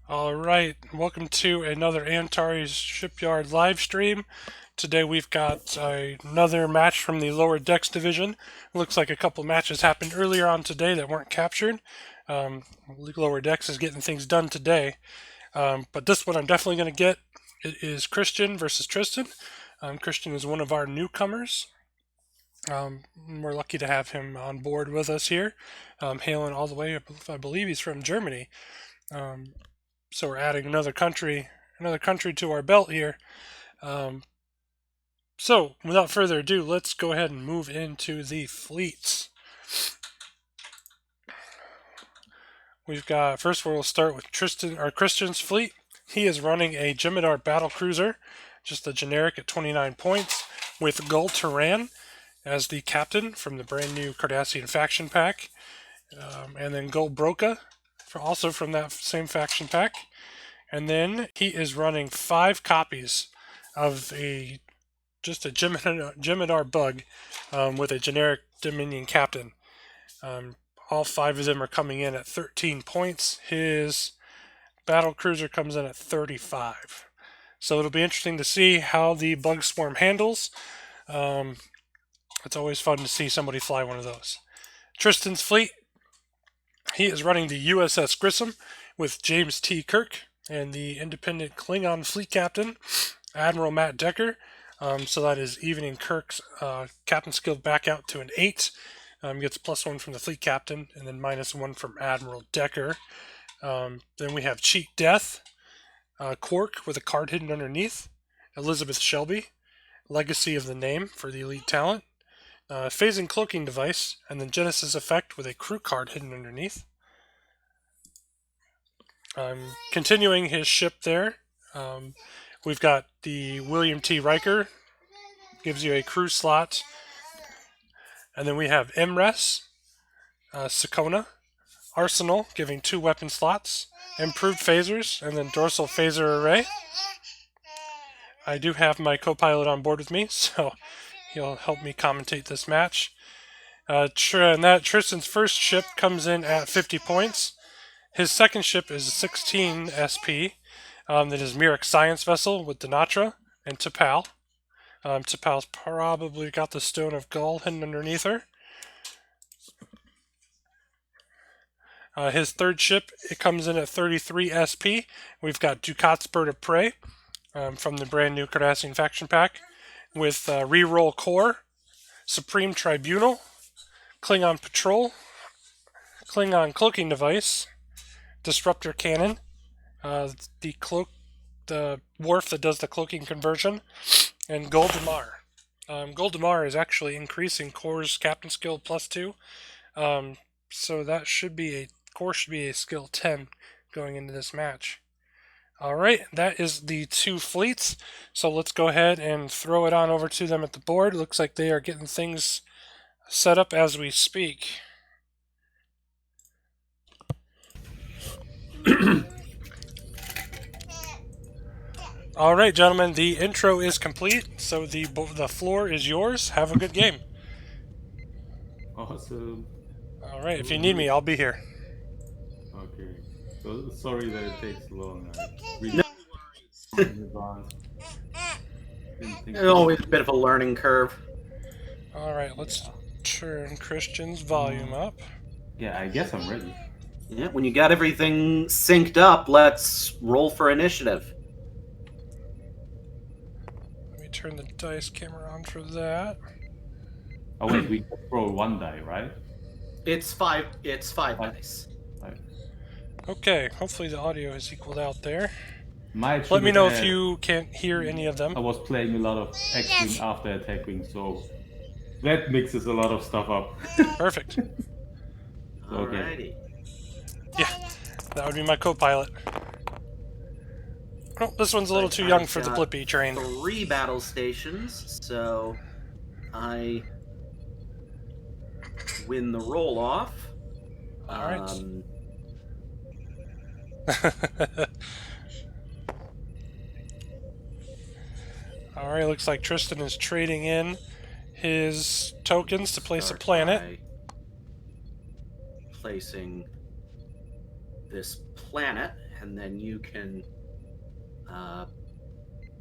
Alright, welcome to another Antares Shipyard live stream. Today we've got another match from the lower decks division. Looks like a couple matches happened earlier on today that weren't captured. Lower decks is getting things done today. But this one I'm definitely going to get. It is Christian versus Tristan. Christian is one of our newcomers. We're lucky to have him on board with us here, hailing all the way, I believe he's from Germany. So we're adding another country to our belt here. So without further ado, let's go ahead and move into the fleets. We've got first we'll start with Christian's fleet. He is running a Jem'Hadar battle cruiser, just a generic at 29 points, with Gul Turan as the captain from the brand new Cardassian faction pack, and then Gul Broka, also from that same faction pack. And then he is running 5 copies of just a Jem'Hadar bug with a generic Dominion captain. All 5 of them are coming in at 13 points. His battle cruiser comes in at 35. So it'll be interesting to see how the bug swarm handles. It's always fun to see somebody fly one of those. Tristan's fleet, he is running the USS Grissom with James T. Kirk and the independent Klingon fleet captain, Admiral Matt Decker. So that is evening Kirk's captain skill back out to an 8. Gets +1 from the fleet captain, and then -1 from Admiral Decker. Then we have Cheat Death, Quark with a card hidden underneath, Elizabeth Shelby, Legacy of the Name for the elite talent, Phasing Cloaking Device, and then Genesis Effect with a crew card hidden underneath. Continuing his ship there, we've got the William T. Riker, gives you a crew slot. And then we have MRES, Sakona, Arsenal, giving 2 weapon slots, improved phasers, and then dorsal phaser array. I do have my co-pilot on board with me, so he'll help me commentate this match. And Tristan's first ship comes in at 50 points. His second ship is a 16 SP. That is Mirek Science Vessel with Denatra and T'Pau. T'Pau's probably got the Stone of Gul hidden underneath her. His third ship, it comes in at 33 SP. We've got Dukat's Bird of Prey from the brand new Cardassian faction pack with Reroll Core, Supreme Tribunal, Klingon Patrol, Klingon Cloaking Device, Disruptor Cannon, the Wharf that does the cloaking conversion, and Gul Damar. Gul Damar is actually increasing Core's captain skill +2, so that should be Core should be a skill 10 going into this match. Alright, that is the 2 fleets, so let's go ahead and throw it on over to them at the board. Looks like they are getting things set up as we speak. Alright, gentlemen, the intro is complete, so the floor is yours. Have a good game. Awesome. Alright, if you need me, I'll be here. Okay. So sorry that it takes long. It's always a bit of a learning curve. Alright, let's turn Christian's volume up. Yeah, I guess I'm ready. Yeah, when you got everything synced up, let's roll for initiative. Let me turn the dice camera on for that. Oh wait, we roll 1 die, right? It's five dice. 5. Okay, hopefully the audio is equaled out there. Let Let me know if you can't hear any of them. I was playing a lot of X-Wing after Attack Wing, so that mixes a lot of stuff up. Perfect. Alrighty. Yeah, that would be my co-pilot. Oh, this one's a little too young for the Blippi train. 3 battle stations, so I win the roll-off. Alright. Alright, looks like Tristan is trading in his tokens to place a planet. Placing this planet and then you can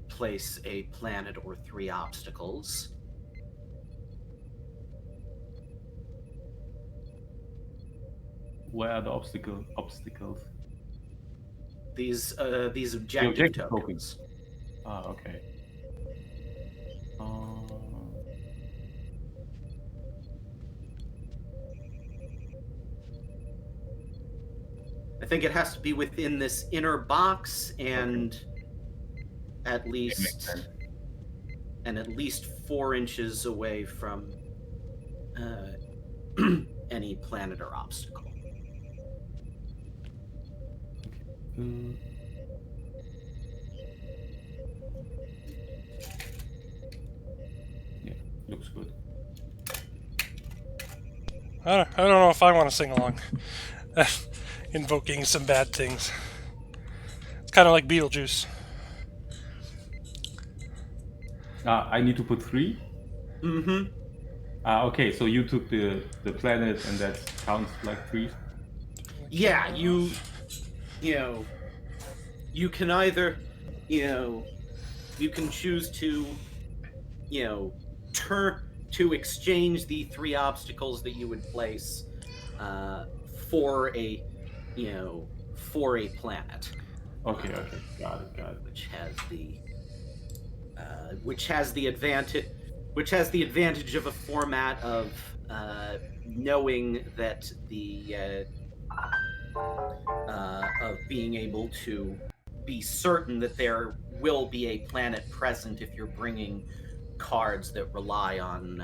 place a planet or 3 obstacles. Where are the obstacles? These The objective objective tokens. Ah, okay. I think it has to be within this inner box and at makes least sense. 4 inches away from any planet or obstacle. Mm, yeah, looks good. I don't know if I want to sing along. Invoking some bad things. It's kind of like Beetlejuice. I need to put 3? Mm-hmm. Okay, so you took the planet and that counts like 3? Yeah, you can either, you can choose to, to exchange the 3 obstacles that you would place for a planet. Okay, got it. Which has the advantage of a format of knowing that of being able to be certain that there will be a planet present if you're bringing cards that rely on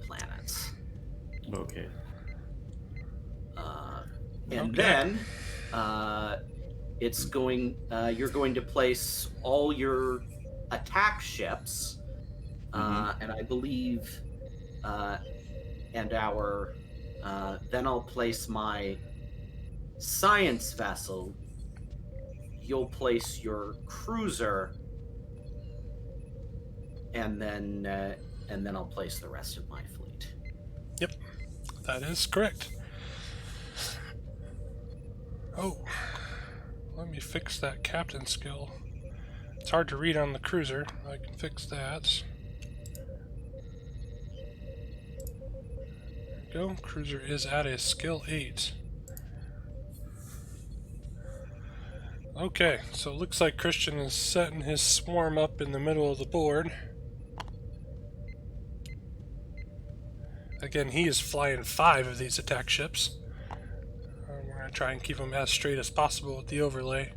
planets. Okay. And then it's going. You're going to place all your attack ships, and I believe, and our. Then I'll place my science vessel. You'll place your cruiser, and then I'll place the rest of my fleet. Yep, that is correct. Oh, let me fix that captain skill. It's hard to read on the cruiser. I can fix that. There we go. Cruiser is at a skill 8. Okay, so it looks like Christian is setting his swarm up in the middle of the board. Again, he is flying 5 of these attack ships. We're going to try and keep them as straight as possible with the overlay.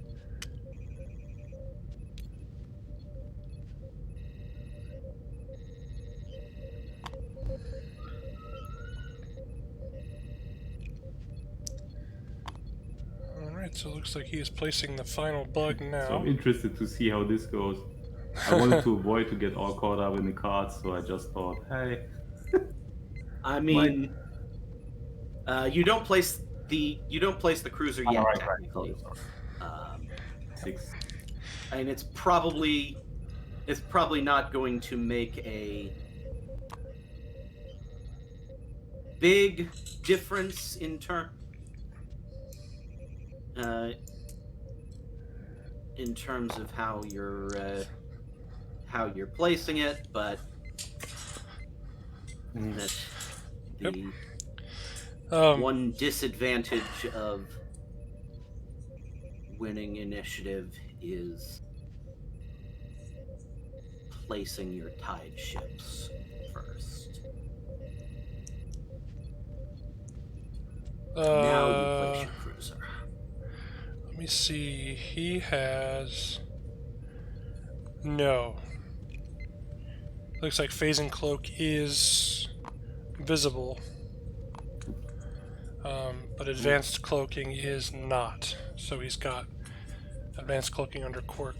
Alright, so it looks like he is placing the final bug now. So I'm interested to see how this goes. I wanted to avoid to get all caught up in the cards, so I just thought, hey. I mean, you don't place the cruiser yet, Right. technically. 6. I mean, it's probably not going to make a big difference in terms of how you're placing it, but that the one disadvantage of winning initiative is placing your tide ships first. Now you place your cruiser. Let me see. He has... No. Looks like Phasing Cloak is visible. But Advanced Cloaking is not. So he's got Advanced Cloaking under Quark.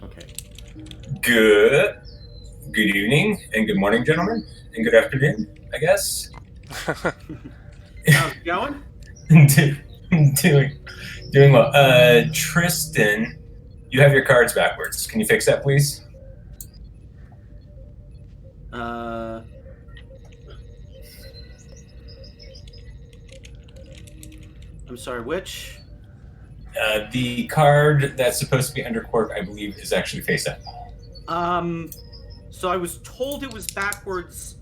Okay. Good evening, and good morning, gentlemen, and good afternoon, I guess. How's it going? Doing well. Tristan, you have your cards backwards. Can you fix that, please? I'm sorry, which? The card that's supposed to be under cork, I believe, is actually face up. So I was told it was backwards.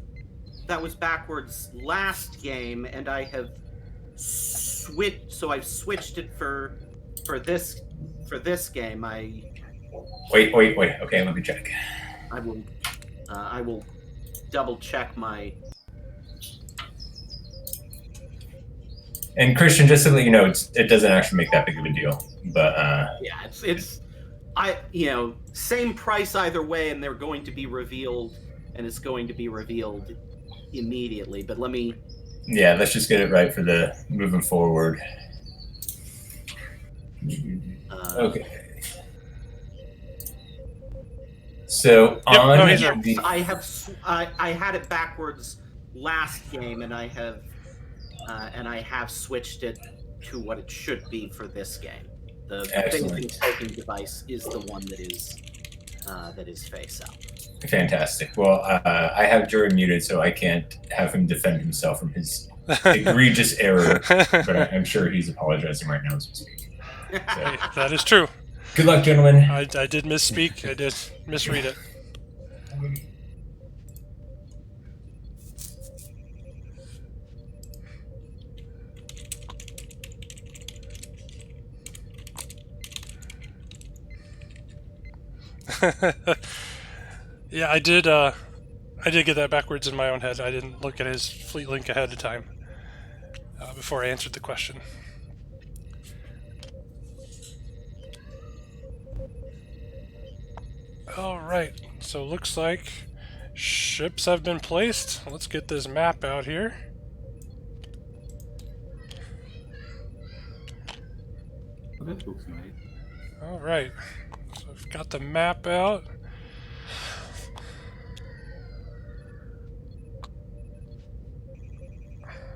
That was backwards last game, and I have switched. So I've switched it for this game. Wait. Okay, let me check. I will double check my. And Christian, just to let you know, it doesn't actually make that big of a deal. But Yeah, it's same price either way, and they're going to be revealed, and it's going to be revealed immediately. But let me. yeah, let's just get it right for the moving forward. Okay. So on no, he's right. the I had it backwards last game, and I have switched it to what it should be for this game. The Excellent. facing token device is the one that is face up. Fantastic. Well, I have Jury muted, so I can't have him defend himself from his egregious error. But I'm sure he's apologizing right now as we speak. So, That is true. good luck, gentlemen. I did misspeak. I did misread it. Yeah, I did get that backwards in my own head. I didn't look at his fleet link ahead of time before I answered the question. Alright, so looks like ships have been placed. Let's get this map out here. Oh, that looks nice. Alright, so I've got the map out.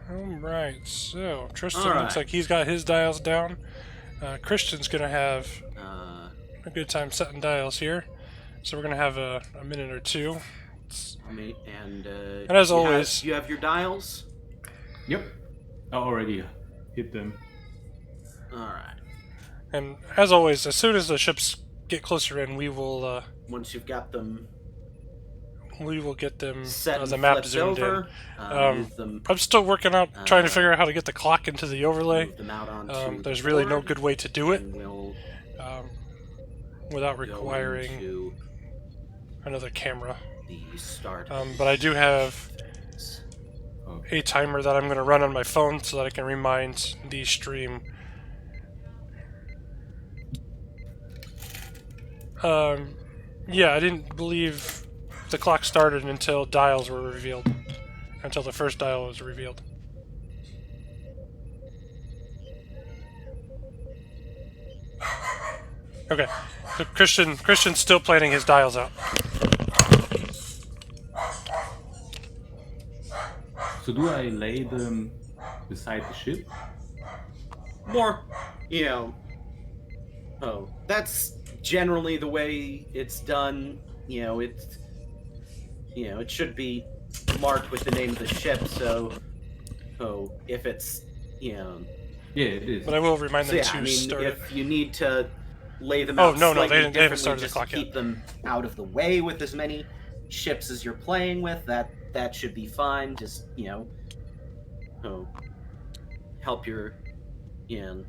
Alright, so Tristan looks like he's got his dials down. Christian's gonna have a good time setting dials here. So we're gonna have a minute or two. And as always, you have your dials. Yep. I already hit them. All right. And as always, as soon as the ships get closer in, we will Once you've got them get them set and the map flipped zoomed over, in. move them, I'm still working out, trying to figure out how to get the clock into the overlay. move them out onto There's the really no board, good way to do it and we'll without go requiring into another camera. the start. But I do have a timer that I'm going to run on my phone so that I can remind the stream. Yeah, I didn't believe the clock started until dials were revealed. Until the first dial was revealed. Okay, so Christian's still planning his dials out. So do I lay them beside the ship? More, that's generally the way it's done. It should be marked with the name of the ship. So, if it's, Yeah, it is. But I will remind them yeah, to start it. if you need to lay them Oh, out no, slightly they haven't differently started the just clock to yet. keep them out of the way with as many ships as you're playing with, that should be fine. Just, help your, do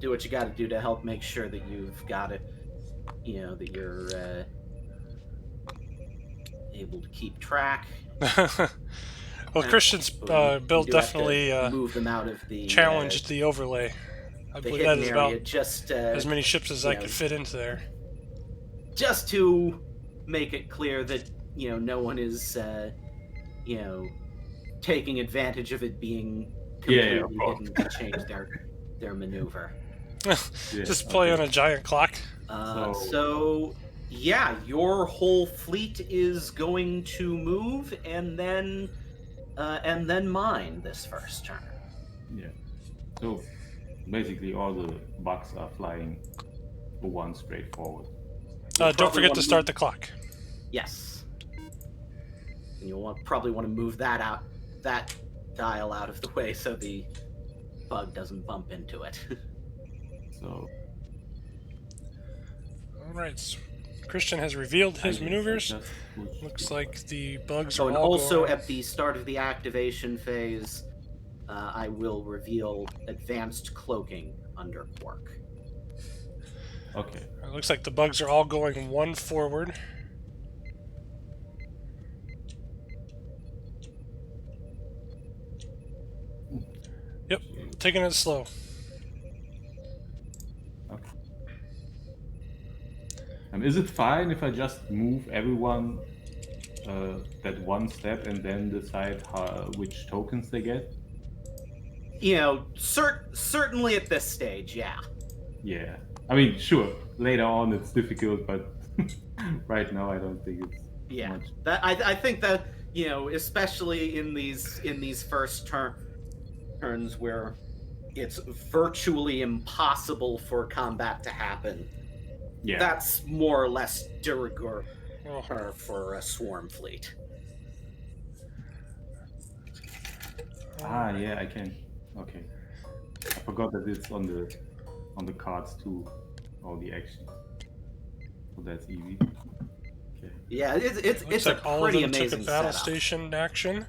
what you got to do to help make sure that you've got it, that you're able to keep track. Well, Christian's You build do have to definitely move them out of the challenged the overlay. I the believe that hidden is area, about just as many ships as I could fit into there. just to make it clear that no one is taking advantage of it being completely of course. hidden to change their maneuver. Just play on a giant clock. So yeah, your whole fleet is going to move and then mine this first turn. Yeah. So basically all the bucks are flying one straight forward. Don't probably forget want to to start move- the clock. Yes. And you'll probably want to move that dial out of the way so the bug doesn't bump into it. So All right. So Christian has revealed his I guess I maneuvers. just push Looks the like the bugs Oh, are and all also going. at the start of the activation phase, I will reveal advanced cloaking under Quark. button. Okay. It looks like the bugs are all going one forward. Yep, taking it slow. Okay. Is it fine if I just move everyone that one step and then decide which tokens they get? You know, certainly at this stage, yeah. Yeah. I mean, sure. Later on it's difficult, but right now I don't think it's Yeah, much. that I think that, you know, especially in these first turns where it's virtually impossible for combat to happen. Yeah. That's more or less de rigueur Oh, for a swarm fleet. Yeah, I can. Okay. I forgot that it's on the cards too, all the action. So that's easy. Okay. Yeah, it's looks a like all of pretty them took a amazing battle setup. station action.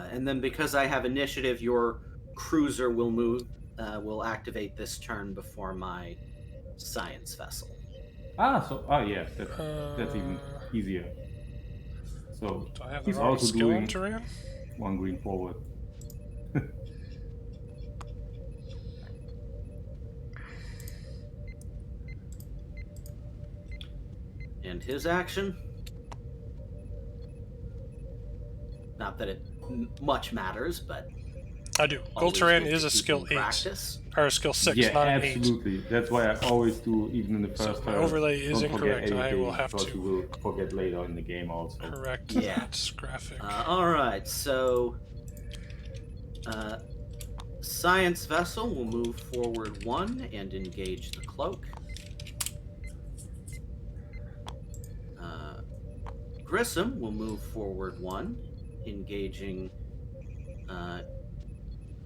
And then because I have initiative, your cruiser will activate this turn before my science vessel. Yeah, that's even easier. So Do I have the he's wrong also skill in doing terrain? one green forward. And his action, not that it much matters, but I do. Gold always terrain good is to a keep skill in 8. practice. Or a skill 6, Yeah, not an 8. absolutely. That's why I always do, even in the So first my turn. overlay is don't forget incorrect. I anything, will have because to you will forget later in the game also. correct Yeah. that graphic. All right, so science vessel will move forward 1 and engage the cloak. Grissom will move forward 1, engaging and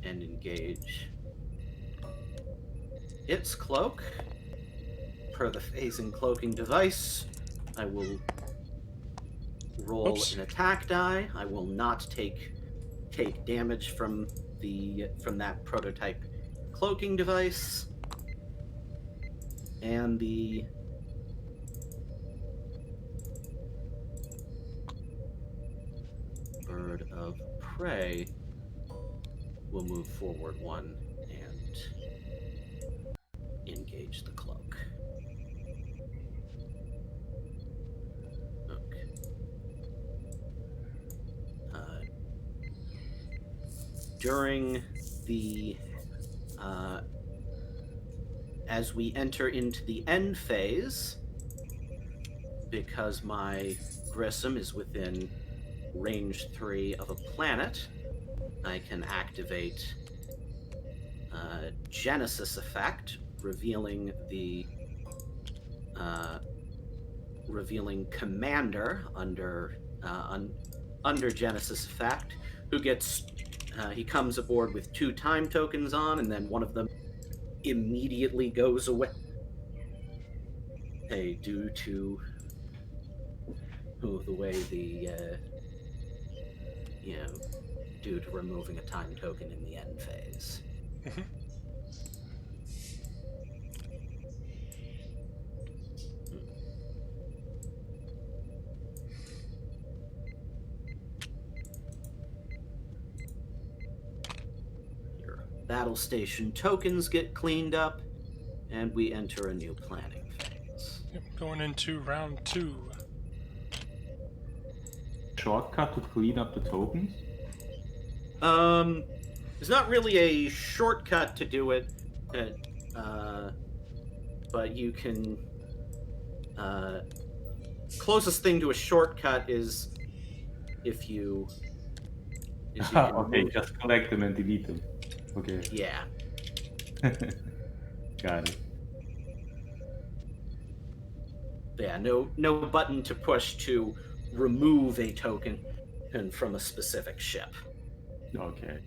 engage its cloak. Per the phasing cloaking device, I will roll Oops. an attack die. I will not take damage from that prototype cloaking device. And the bird of prey will move forward 1 and engage the cloak. Okay. During the as we enter into the end phase, because my Grissom is within range 3 of a planet, I can activate Genesis effect, revealing Commander under Genesis effect, who gets he comes aboard with 2 time tokens on, and then one of them immediately goes away. Due to the way due to removing a time token in the end phase. Mhm. Your battle station tokens get cleaned up, and we enter a new planning phase. Yep, going into round 2. Shortcut to clean up the tokens? There's not really a shortcut to do it, but you can. Closest thing to a shortcut is if you. Okay, just collect them and delete them. Okay. Yeah. Got it. Yeah, no button to push to remove a token. and from a specific ship. Okay.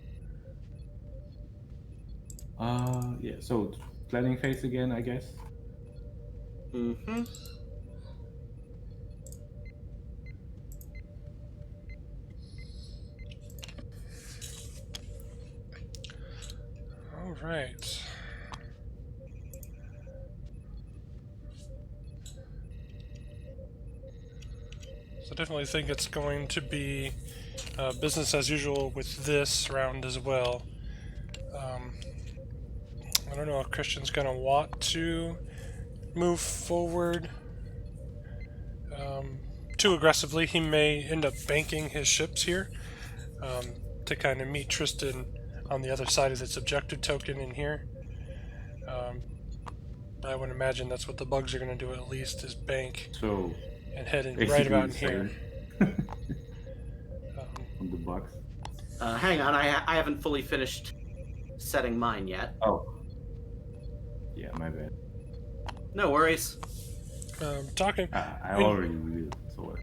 Yeah. So planning phase again, I guess. Mm-hmm. All right. So I definitely think it's going to be business as usual with this round as well. I don't know if Christian's going to want to move forward too aggressively. He may end up banking his ships here to kind of meet Tristan on the other side of this objective token in here. I would imagine that's what the bugs are going to do at least, is bank So and head in right basically about in the here. same on the box. Hang on, I haven't fully finished setting mine yet. Oh. Yeah, my bad. No worries. Talking I already revealed. So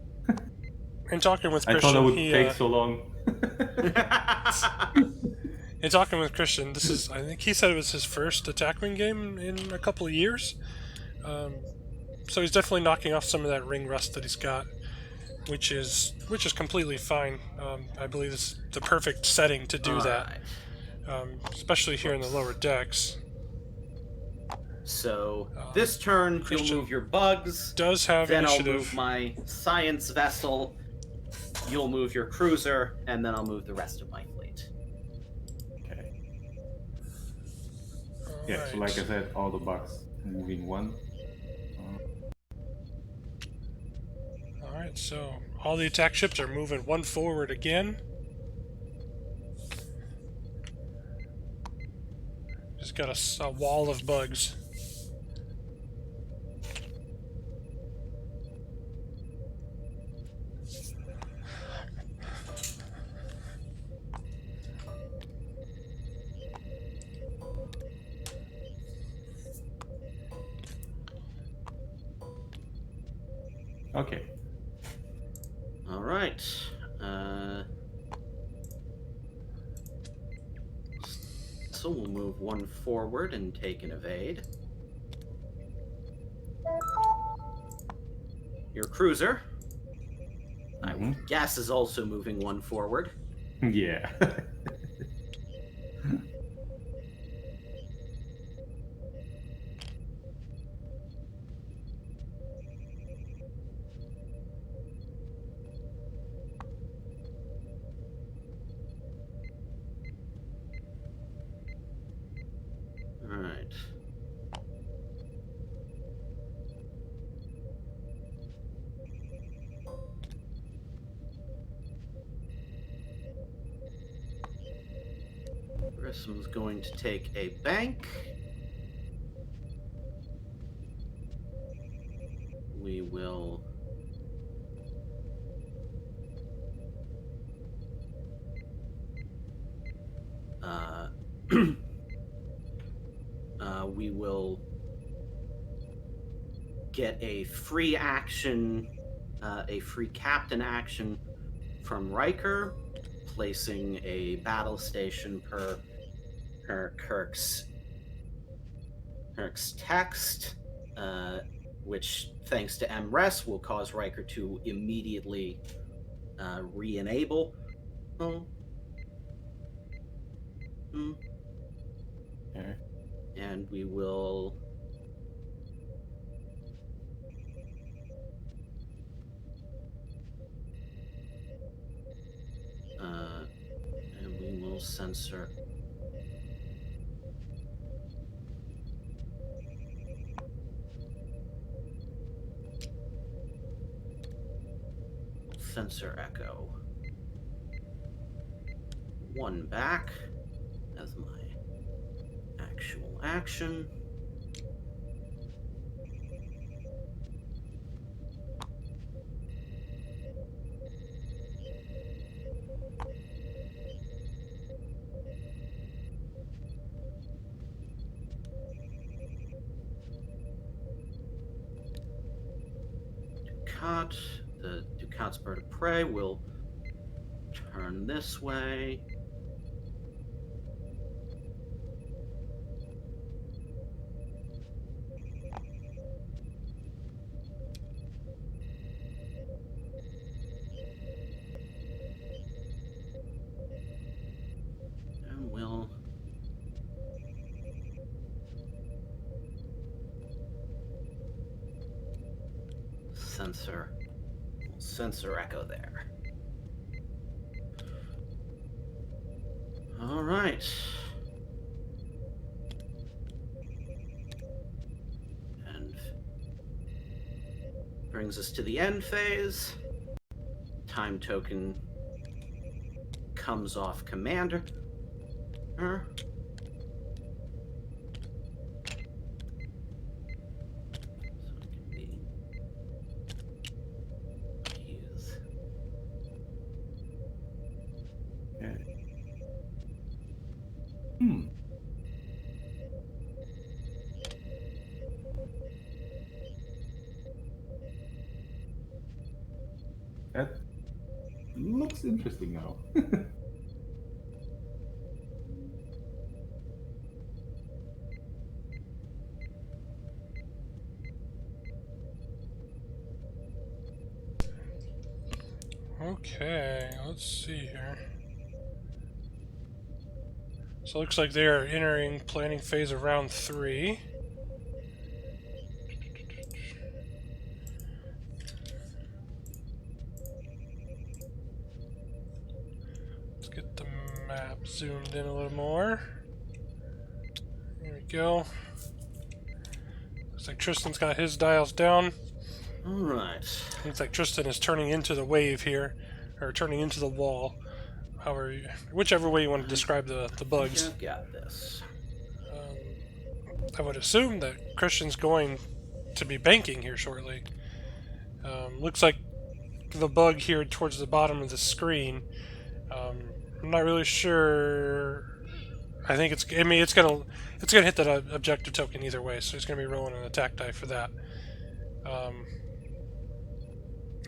and talking with I Christian, thought it would he take so long. in talking with Christian, this is, I think he said it was his first attackman game in a couple of years. So he's definitely knocking off some of that ring rust that he's got, which is completely fine. I believe this is the perfect setting to do that, especially here in the lower decks. So this turn, Christian you'll move your bugs. Does have Then I'll initiative. move my science vessel. You'll move your cruiser, and then I'll move the rest of my fleet. Okay. Yeah. So like I said, all the bugs moving one. Alright, so all the attack ships are moving one forward again. Just got a wall of bugs. Okay. All right. So we'll move one forward and take an evade. Your cruiser, I would guess, is also moving one forward. Yeah. All right. Grissom's going to take a bank. We will we will get a free action, a free captain action from Riker, placing a battle station per Kirk's text, which, thanks to MRES, will cause Riker to immediately re-enable. Okay. And we will censor echo. One back as my actual action. The Ducat's bird of prey will Turn this way. And we'll sensor echo there. All right. And brings us to the end phase. Time token comes off commander. So it can be used. Okay. That looks interesting now. Okay, let's see here. So it looks like they are entering planning phase of round 3. Let's get the map zoomed in a little more. There we go. Looks like Tristan's got his dials down. All right. Looks like Tristan is turning into the wave here, or turning into the wall. However, whichever way you want to describe the bugs. I've got this. I would assume that Christian's going to be banking here shortly. Looks like the bug here towards the bottom of the screen. I'm not really sure. I think it's. I mean, it's gonna hit that objective token either way. So he's gonna be rolling an attack die for that.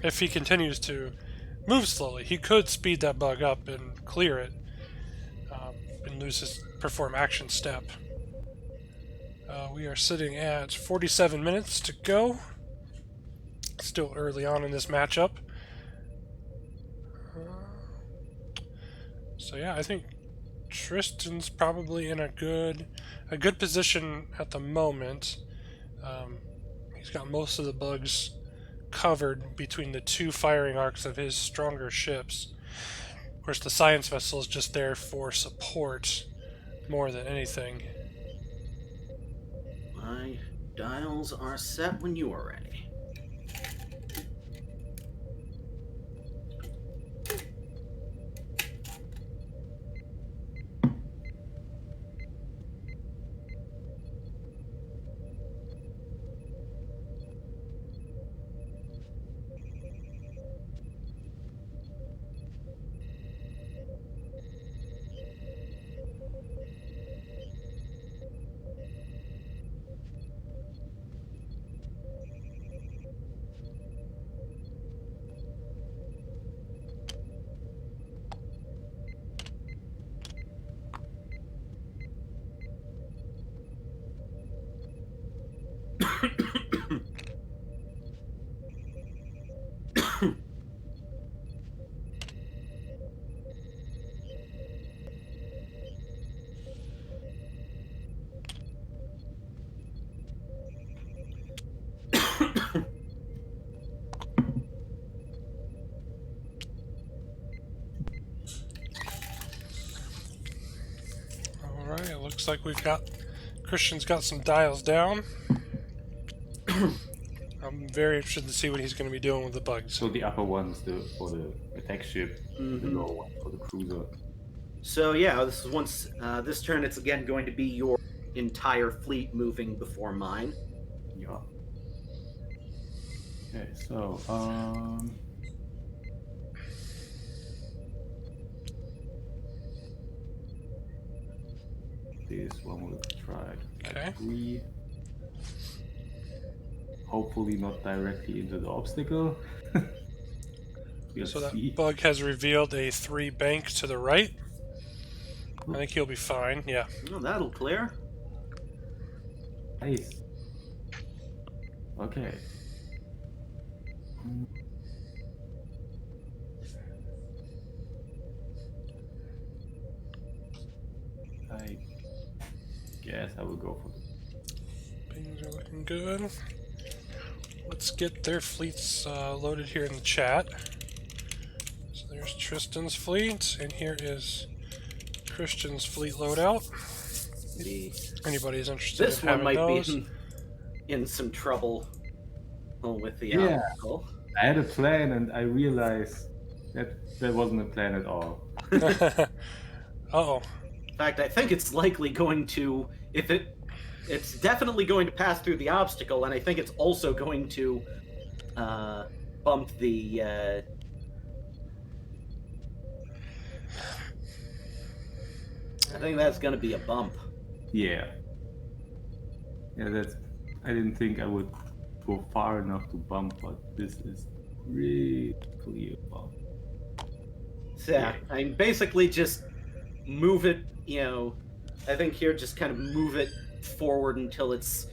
If he continues to move slowly, he could speed that bug up and clear it, and lose his perform action step. We are sitting at 47 minutes to go. Still early on in this matchup. So yeah, I think Tristan's probably in a good position at the moment. He's got most of the bugs covered between the 2 firing arcs of his stronger ships. Of course, the science vessel is just there for support more than anything. My dials are set when you are ready. Alright, it looks like Christian's got some dials down. I'm very interested to see what he's going to be doing with the bugs. So the upper one's for the attack ship, the lower one for the cruiser. So yeah, this is this turn. It's again going to be your entire fleet moving before mine. Yeah. Okay, so this one will try Okay. 3. Hopefully not directly into the obstacle. We'll So that see. bug has revealed a 3 bank to the right. I think he'll be fine. Yeah. Oh, that'll clear. Nice. Okay. I guess I will go for the Things are looking good. Let's get their fleets loaded here in the chat. So there's Tristan's fleet, and here is Christian's fleet loadout. Maybe Anybody's interested this in one having might those. be in some trouble with the Yeah. obstacle. I had a plan and I realized that wasn't a plan at all. Uh-oh. In fact, I think it's likely going to, it's definitely going to pass through the obstacle, and I think it's also going to bump the. I think that's going to be a bump. Yeah. Yeah, that's. I didn't think I would go far enough to bump, but this is really clear bump. So, yeah, I mean, basically just move it, I think here just kind of move it forward until it's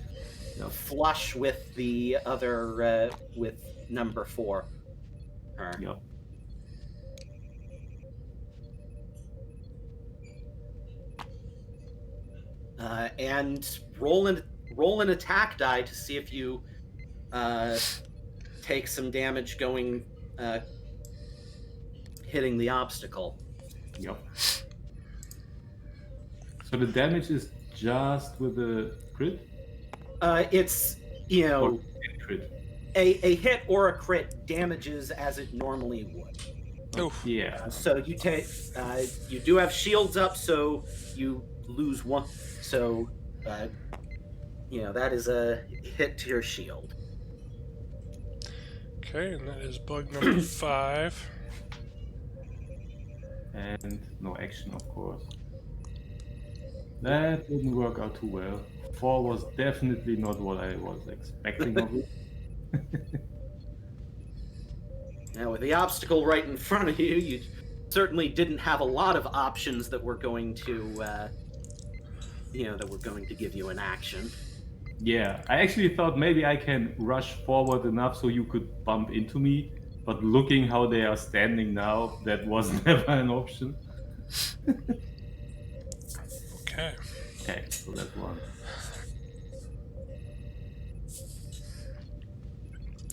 flush with the other, with number 4. Yep. And roll an attack die to see if you take some damage going hitting the obstacle. Yep. So the damage is just with the crit? It's Or crit? a hit or a crit damages as it normally would. Oof. Yeah. So you take you do have shields up, so you lose 1. So that is a hit to your shield. Okay, and that is bug number 5. And no action, of course. That didn't work out too well. 4 was definitely not what I was expecting of it. Now, with the obstacle right in front of you, you certainly didn't have a lot of options that were going to, that were going to give you an action. Yeah, I actually thought maybe I can rush forward enough so you could bump into me, but looking how they are standing now, that was never an option. Okay. Okay, so that's 1.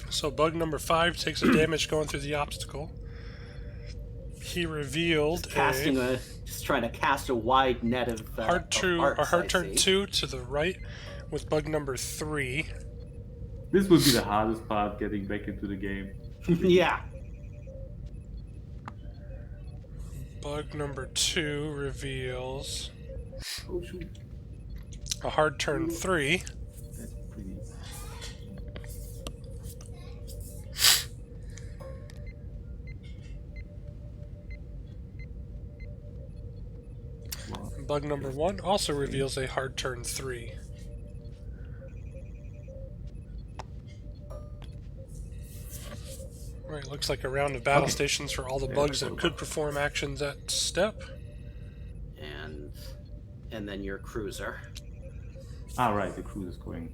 So bug number 5 takes a damage going through the obstacle. He revealed Just trying to cast a wide net of hard I turn see. 2 to the right with bug number 3. This would be the hardest part, getting back into the game. Yeah. Bug number 2 reveals Oh shoot, a hard turn 3. that's pretty. Wow. Bug number 1 also reveals a hard turn 3. Right, looks like a round of battle Okay. stations for all the Yeah, bugs that's that what could perform actions at step. And then your cruiser. Ah, right, the cruise is going.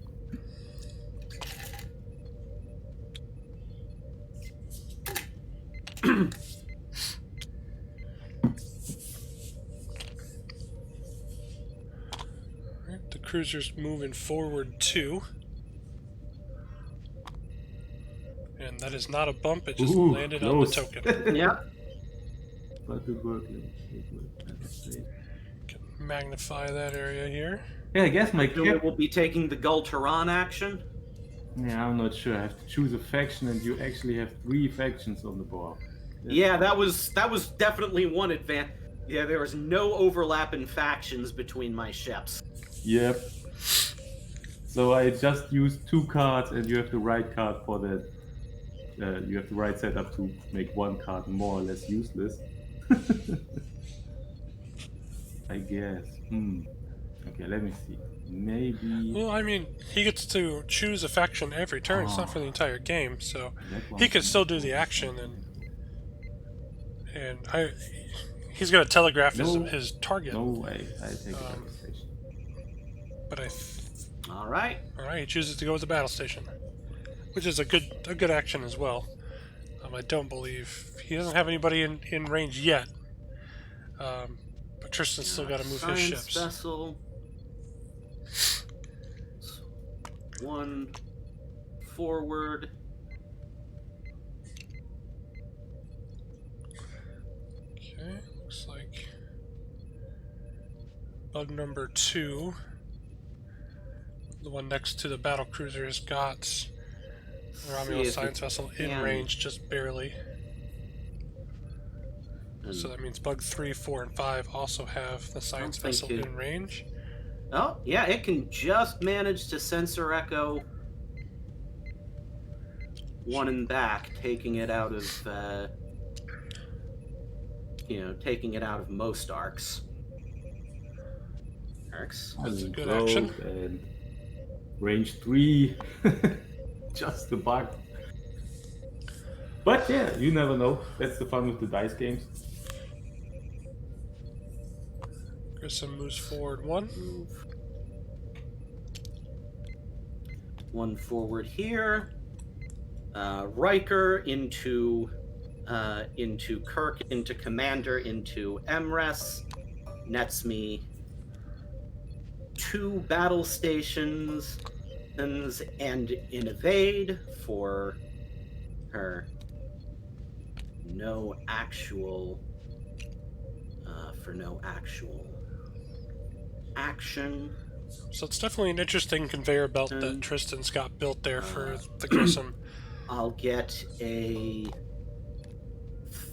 Right, the cruiser's moving forward 2. And that is not a bump, it just Ooh, landed on the close. token. Yeah. But it worked. It worked. I must say. Can magnify that area here. Yeah, I guess my So it cap. will be taking the Gul'Taran action. Yeah, I'm not sure. I have to choose a faction, and you actually have 3 factions on the board. Yeah, that was definitely one advantage. Yeah, there was no overlap in factions between my ships. Yep. So I just used 2 cards, and you have the right card for that. You have the right setup to make 1 card more or less useless. I guess. Okay, let me see. Maybe Well, I mean, he gets to choose a faction every turn. It's not for the entire game, so that one he could can still be do the action and And he's going to telegraph his target. No way. I take a battle station. But All right. he chooses to go with the battle station, which is a good action as well. I don't believe he doesn't have anybody in range yet. But Tristan's still got to move his ships. Vessel. 1 forward. Okay, looks like bug number 2, the one next to the battle cruiser, has got the Romulus science vessel in range just barely. So that means bug 3, 4, and 5 also have the science vessel in range. Oh, yeah, it can just manage to sensor echo 1 and back, taking it out of, taking it out of most arcs. That's a good action. And range 3, just a bug. But yeah, you never know. That's the fun with the dice games. Grissom moves forward 1. Move 1 forward here. Riker into Kirk, into Commander, into MRES. Nets me 2 battle stations and an evade for her no actual action. So it's definitely an interesting conveyor belt that Tristan's got built there for the Grissom. I'll get a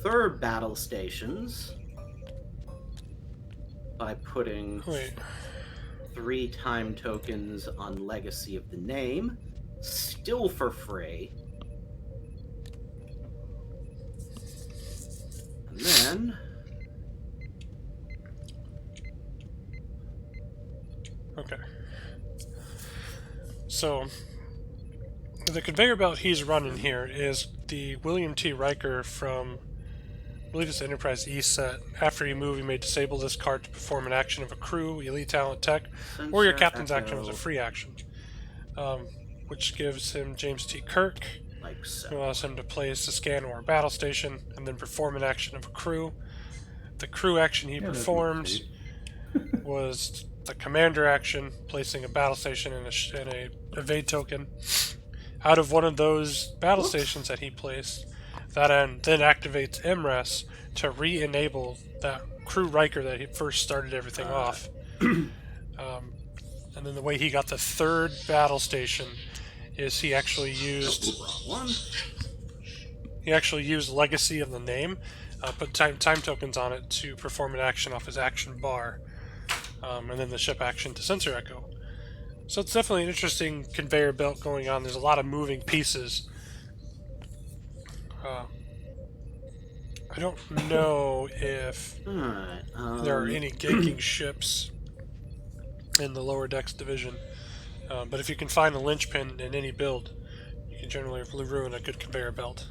3rd battle stations by putting 3 time tokens on Legacy of the Name, still for free. And then okay. So the conveyor belt he's running here is the William T. Riker from, I believe it's Enterprise E set. After you move, you may disable this card to perform an action of a crew, elite talent, tech, or your captain's action as a free action, which gives him James T. Kirk, who allows him to place a scan or a battle station, and then perform an action of a crew. The crew action he performed was the commander action, placing a battle station and a evade token. Out of one of those battle stations that he placed, that then activates MRES to re-enable that crew Riker that he first started everything off. And then the way he got the 3rd battle station is he actually used Legacy of the Name, put time tokens on it to perform an action off his action bar, and then the ship action to sensor echo. So it's definitely an interesting conveyor belt going on. There's a lot of moving pieces. I don't know if there are any ganking ships in the lower decks division, but if you can find a linchpin in any build, you can generally ruin a good conveyor belt.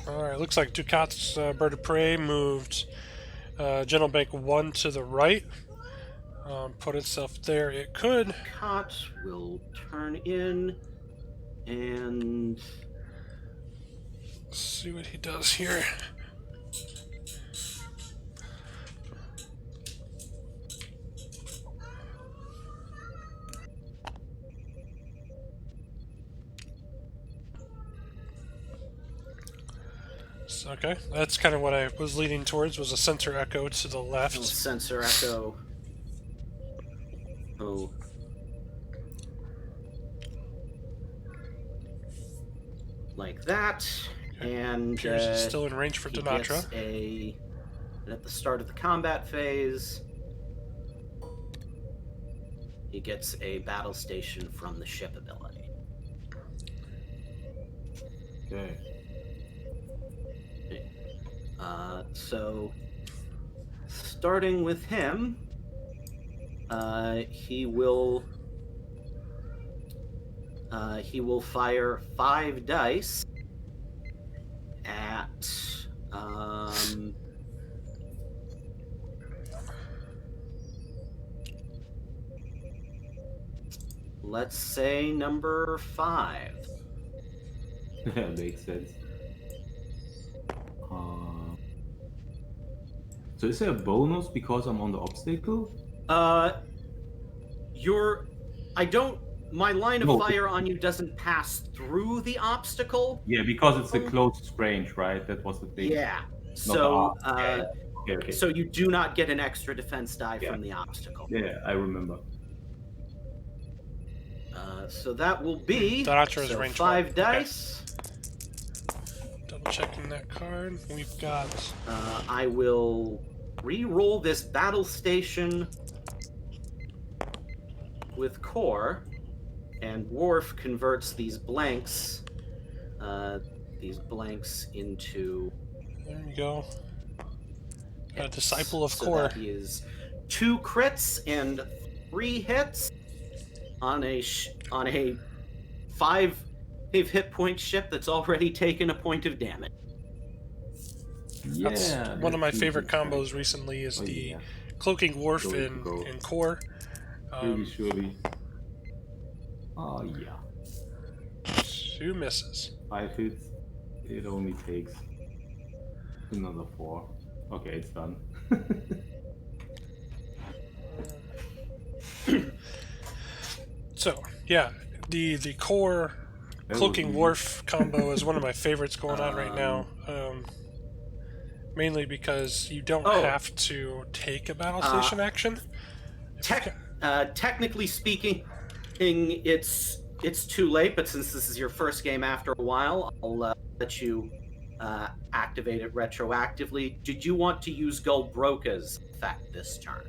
Alright, looks like Ducat's Bird of Prey moved General Bank 1 to the right. Put itself there. It could. Ducat will turn in and Let's see what he does here. Okay, that's kind of what I was leaning towards, was a sensor echo to the left. Sensor echo. Oh. Like that. Okay. And Appears he's still in range for Dinatra. And at the start of the combat phase, he gets a battle station from the ship ability. Okay. So, starting with him, he will fire 5 dice at let's say number 5. Makes sense. So is there a bonus because I'm on the obstacle? My line of No. fire on you doesn't pass through the obstacle. Yeah, because it's the closest range, right? That was the thing. Yeah. Not So, the arc. Okay. so you do not get an extra defense die Yeah. from the obstacle. Yeah, I remember. So that will be That archer is range 5 1. dice. Double checking that card. We've got I will re-roll this battle station with core, and Worf converts these blanks into. there you go. A disciple of So core. that is 2 crits and 3 hits on a 5 hit point ship that's already taken a point of damage. That's Yeah, one of my that favorite seems right. combos recently is Oh, the yeah. cloaking Worf Going to in go. core. Really, surely. Oh, yeah. 2 misses. 5 hits. It only takes another 4. Okay, it's done. So yeah, the core That cloaking was Worf combo is one of my favorites going on right now. Mainly because you don't have to take a battle station action. Technically speaking, it's too late. But since this is your first game after a while, I'll let you activate it retroactively. Did you want to use Gulbroka's effect this turn?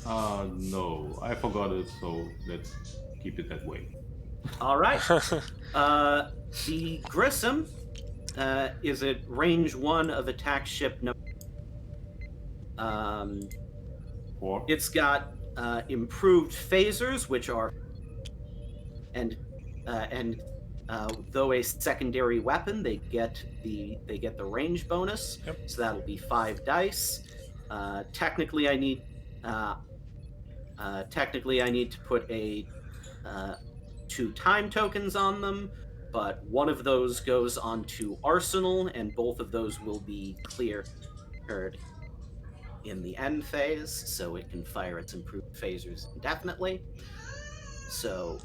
No, I forgot it, so let's keep it that way. All right. The Grissom is at range 1 of attack ship number. 4. It's got improved phasers, which are and though a secondary weapon, they get the range bonus. Yep. So that'll be 5 dice. Technically, I need to put 2 time tokens on them, but one of those goes onto Arsenal, and both of those will be cleared in the end phase, so it can fire its improved phasers indefinitely. So,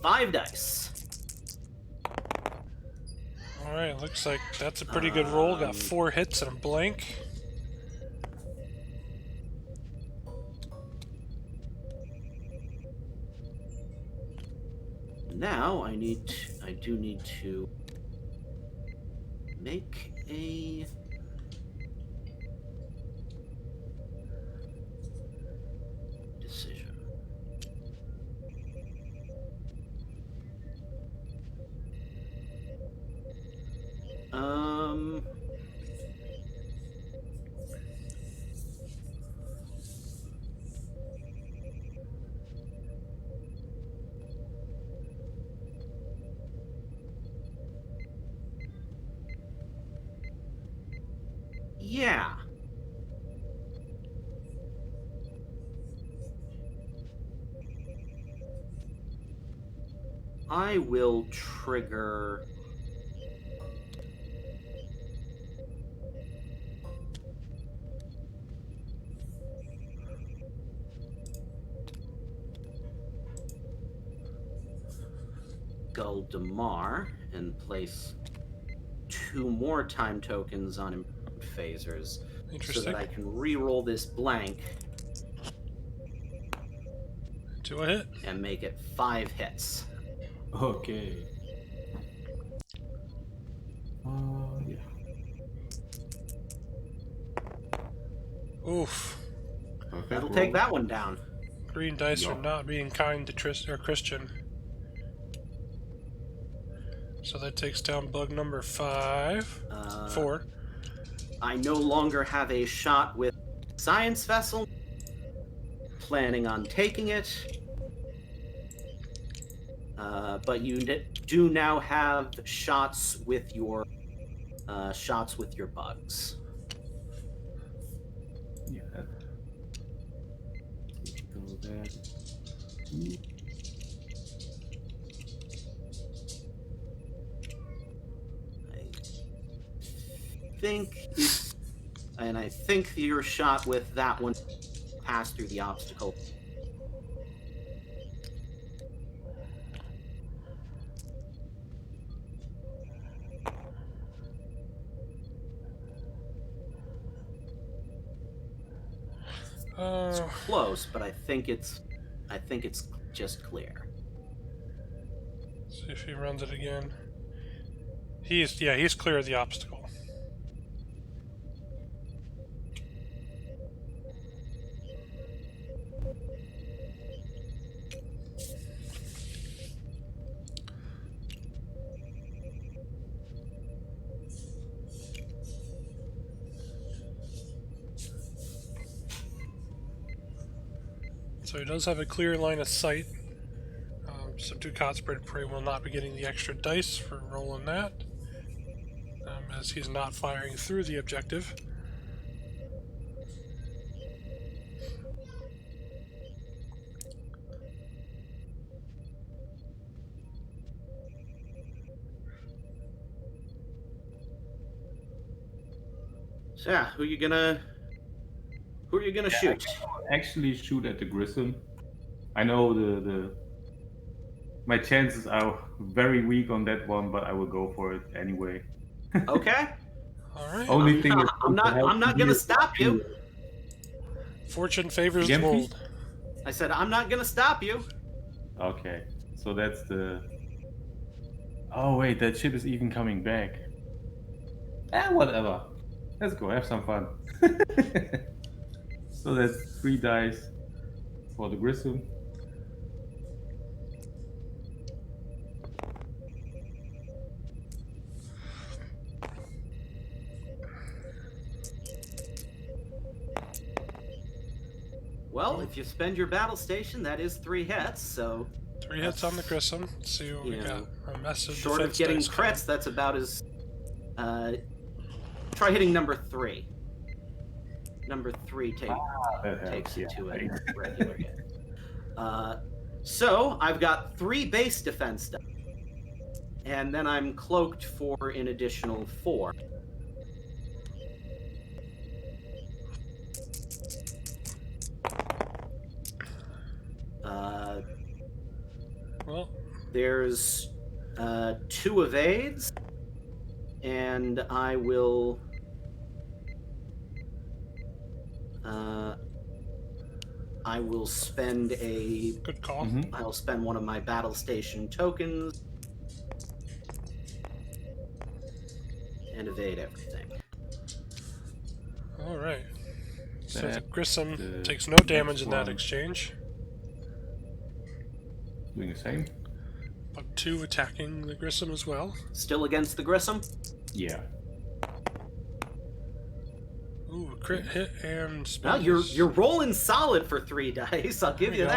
5 dice. Alright, looks like that's a pretty good roll. Got 4 hits and a blank. Now I do need to make a decision. Yeah. I will trigger Guldamar and place 2 more time tokens on improved phasers so that I can re-roll this blank to a hit and make it 5 hits. Okay. Yeah. Oof. Perfect That'll roll. take that one down. Green dice Yeah. are not being kind to Christian. So that takes down bug number 5. 4. I no longer have a shot with science vessel. Planning on taking it. But you do now have shots with your bugs. Yeah. So that. I think your shot with that one passed through the obstacle. It's close, but I think it's just clear. See if he runs it again. He's clear of the obstacle. So he does have a clear line of sight. So Ducat's Bird of Prey will not be getting the extra dice for rolling that, as he's not firing through the objective. So yeah, who are you gonna shoot? Actually, shoot at the Grissom. I know my chances are very weak on that one, but I will go for it anyway. Okay. All right. Only thing I'm not gonna stop you. Fortune favors the Again, please? bold. I said I'm not gonna stop you. Okay, so that's the. Oh wait, that ship is even coming back. Whatever. Let's go have some fun. So that's 3 dice for the Grissom. Well, if you spend your battle station, that is 3 hits. So 3 hits on the Grissom. Let's see what we got. A massive short of defense getting dice crits, that's about as. Try hitting number 3. Number 3 takes you to a regular hit. So I've got 3 base defense dice, and then I'm cloaked for an additional 4. Well, there's 2 evades, and I will. I will spend a. good call. I'll spend one of my battle station tokens and evade everything. All right. So the That, Grissom uh, takes no damage in that one. exchange. Doing the same. Bug 2 attacking the Grissom as well. Still against the Grissom? Yeah. Ooh, a crit hit and Well, spends, you're rolling solid for 3 dice. I'll give There you you go.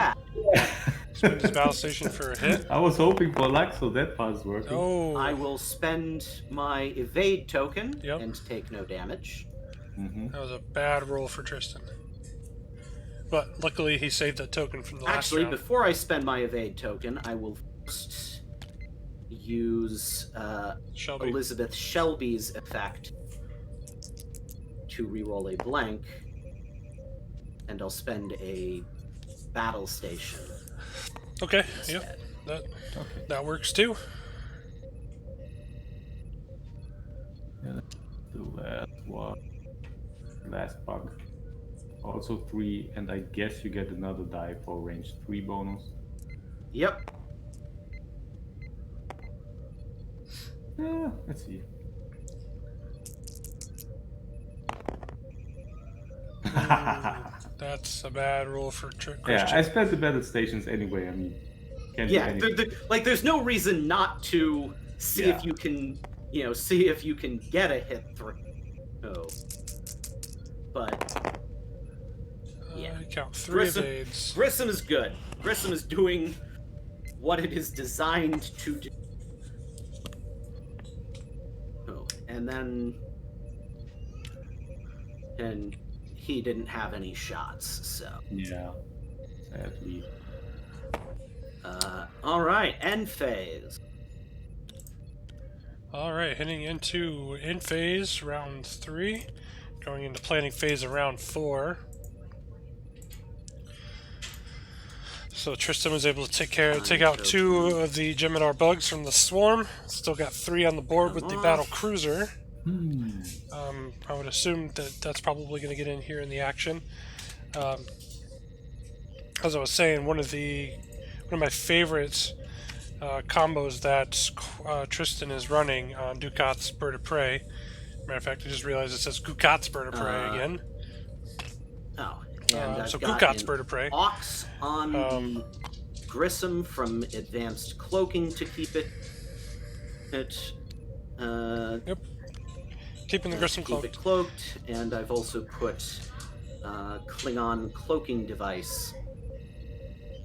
that. spends his battle station for a hit. I was hoping for luck, so that part's working. Oh, I will spend my evade token Yep. and take no damage. that was a bad roll for Tristan. But luckily he saved that token from the last Actually, round. before I spend my evade token, I will first use Shelby. Elizabeth Shelby's effect to reroll a blank, and I'll spend a battle station. Okay, instead. yep. Okay. That works too. Yeah, the last one. Last bug. Also 3, and I guess you get another die for range 3 bonus. Yep. Yeah, let's see. That's a bad roll for Yeah, Christian. I spent the battle stations anyway. I mean, can't do Yeah, anything. there's no reason not to see Yeah. if you can, see if you can get a hit through. Oh, but yeah, Count 3 Grissom, evades. Grissom is good. Grissom is doing what it is designed to do. Oh, and he didn't have any shots, so. Yeah. Sadly. All right, end phase. Alright, heading into end phase, round 3. Going into planning phase of round 4. So Tristan was able to take out 2 of the Gemidar bugs from the swarm. Still got 3 on the board with the battle cruiser. I would assume that that's probably going to get in here in the action. As I was saying, one of my favorite combos that Tristan is running on Ducat's Bird of Prey. Matter of fact, I just realized it says Gukat's Bird of Prey again. Oh, and so I've got Gukat's an Bird of Prey. Ox on the Grissom from advanced cloaking to keep it. Yep. Keeping the Grissom keep cloaked. it cloaked, and I've also put Klingon cloaking device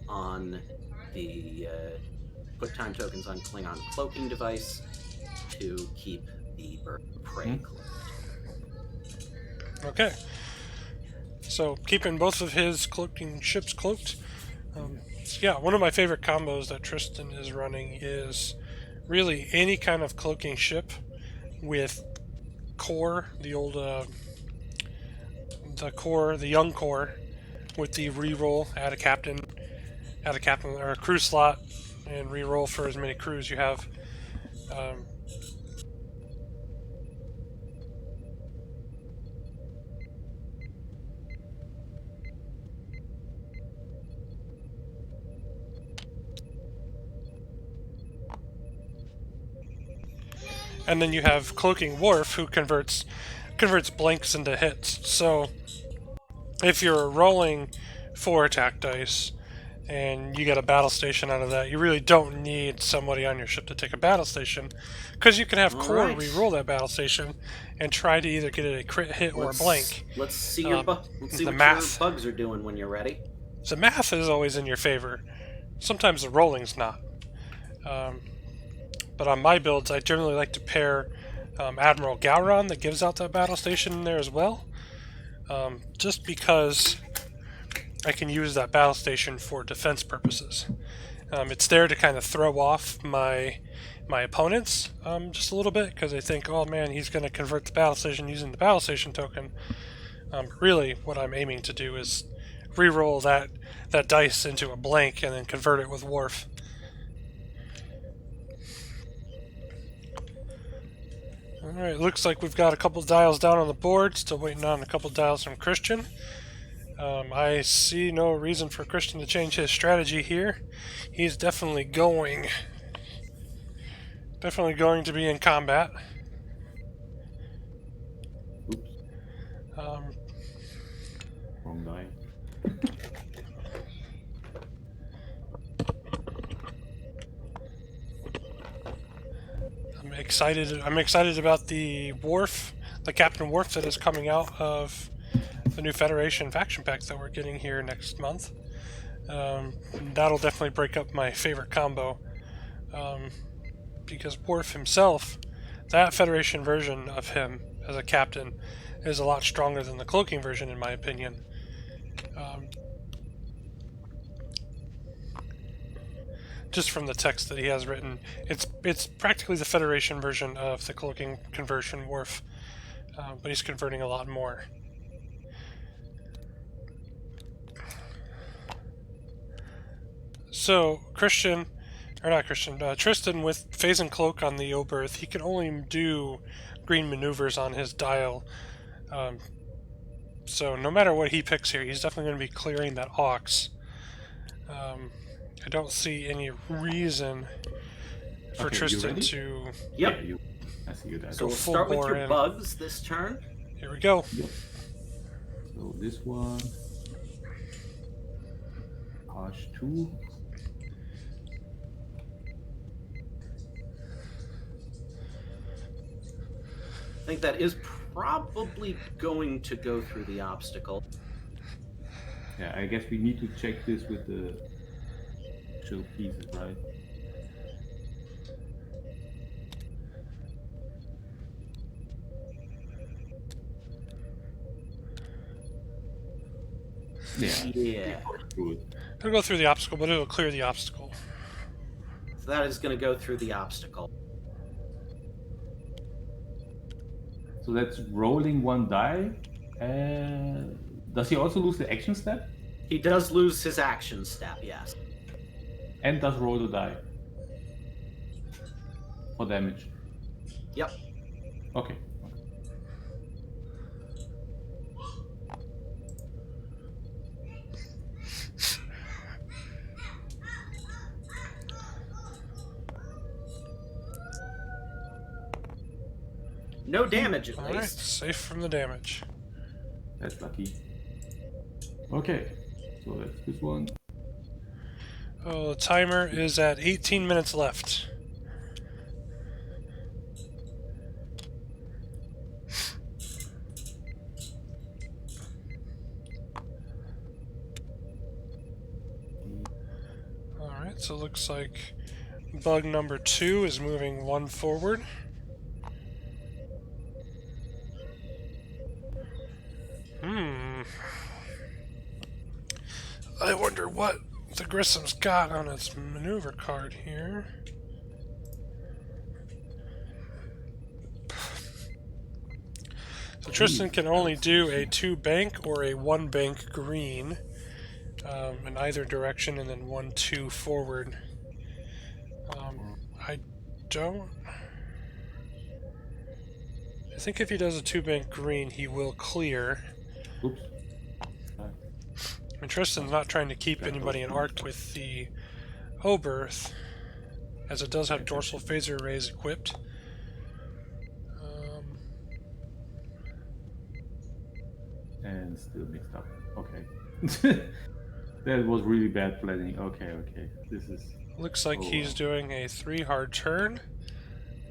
on the put time tokens on Klingon cloaking device to keep the bird of prey cloaked. Okay. So keeping both of his cloaking ships cloaked. So yeah, one of my favorite combos that Tristan is running is really any kind of cloaking ship with core, the old the young core, with the reroll, add a captain or a crew slot, and reroll for as many crews you have. And then you have Cloaking Wharf, who converts blanks into hits. So if you're rolling 4 attack dice and you get a battle station out of that, you really don't need somebody on your ship to take a battle station, because you can have Core re-roll that battle station and try to either get it a crit hit or a blank. Let's see what your bugs are doing when you're ready. The math is always in your favor. Sometimes the rolling's not. But on my builds, I generally like to pair Admiral Gowron that gives out that battle station in there as well. Just because I can use that battle station for defense purposes. It's there to kind of throw off my opponents just a little bit, because they think, oh man, he's going to convert the battle station using the battle station token. Really, what I'm aiming to do is re-roll that dice into a blank and then convert it with Wharf. Alright, looks like we've got a couple dials down on the board, still waiting on a couple dials from Christian. I see no reason for Christian to change his strategy here. He's definitely going to be in combat. Oops. Wrong die. I'm excited about the Captain Wharf that is coming out of the new Federation faction pack that we're getting here next month. That'll definitely break up my favorite combo, because Wharf himself, that Federation version of him as a captain, is a lot stronger than the cloaking version, in my opinion. Just from the text that he has written, it's practically the Federation version of the cloaking conversion Wharf, but he's converting a lot more. So Tristan with Phase and Cloak on the Oberth, he can only do green maneuvers on his dial. So no matter what he picks here, he's definitely going to be clearing that Ox. I don't see any reason for Tristan to... Yep. Yeah, I see you there. So we'll start with your bugs this turn. Here we go. Yep. So this one, Arch 2. I think that is probably going to go through the obstacle. Yeah, I guess we need to check this with the actual pieces, right? Yeah. Yeah. Good. It'll go through the obstacle, but it'll clear the obstacle. So that is going to go through the obstacle. So that's rolling one die. Does he also lose the action step? He does lose his action step, yes. And does roll the die for damage. Yep. Okay. No damage, at Alright, least. safe from the damage. That's lucky. Okay. So that's this one. Oh, the timer is at 18 minutes left. Alright, so it looks like bug number 2 is moving 1 forward. I wonder what the Grissom's got on its maneuver card here. So Tristan can only do a 2 bank or a 1 bank green in either direction, and then 1-2 forward. I don't. I think if he does a 2 bank green, he will clear. Oops. And Tristan's not trying to keep anybody in arc with the Oberth, as it does have dorsal phaser arrays equipped. And still mixed up. Okay. That was really bad planning. Okay, okay. This is... Looks like he's doing a 3 hard turn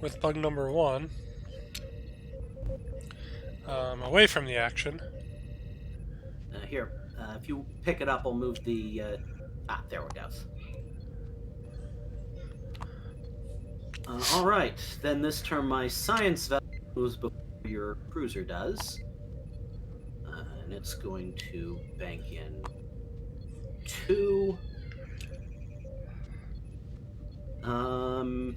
with bug number 1. Away from the action. Here, if you pick it up, I'll move the... there it goes. Alright, then this turn my science vessel moves before your cruiser does. And it's going to bank in 2. And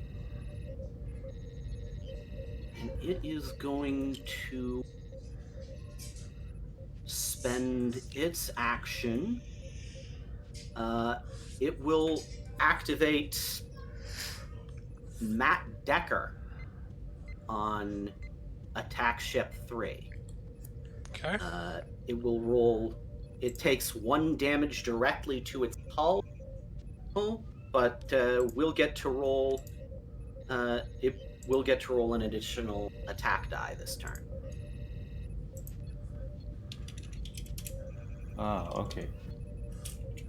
it is going to spend its action. It will activate Matt Decker on attack ship 3. Okay. It will roll. It takes 1 damage directly to its hull, but we'll get to roll. It will get to roll an additional attack die this turn. Ah, okay.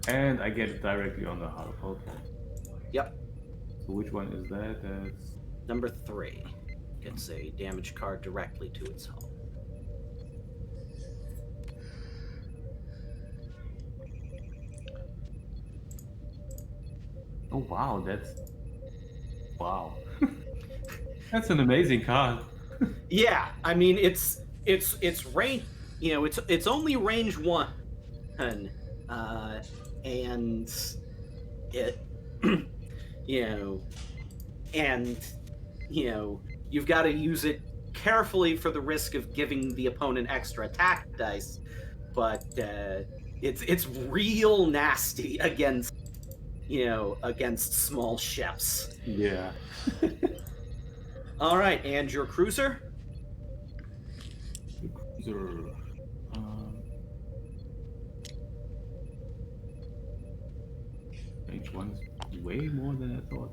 And I get it directly on the hull. Okay. Yep. So which one is that? That's... Number 3 gets a damage card directly to its hull. Oh wow, that's... Wow. That's an amazing card. Yeah, I mean it's range. You know, it's only range 1, and it, you've got to use it carefully for the risk of giving the opponent extra attack dice, but it's real nasty against small ships. Yeah. All right, and your cruiser. The cruiser. Each one's way more than I thought.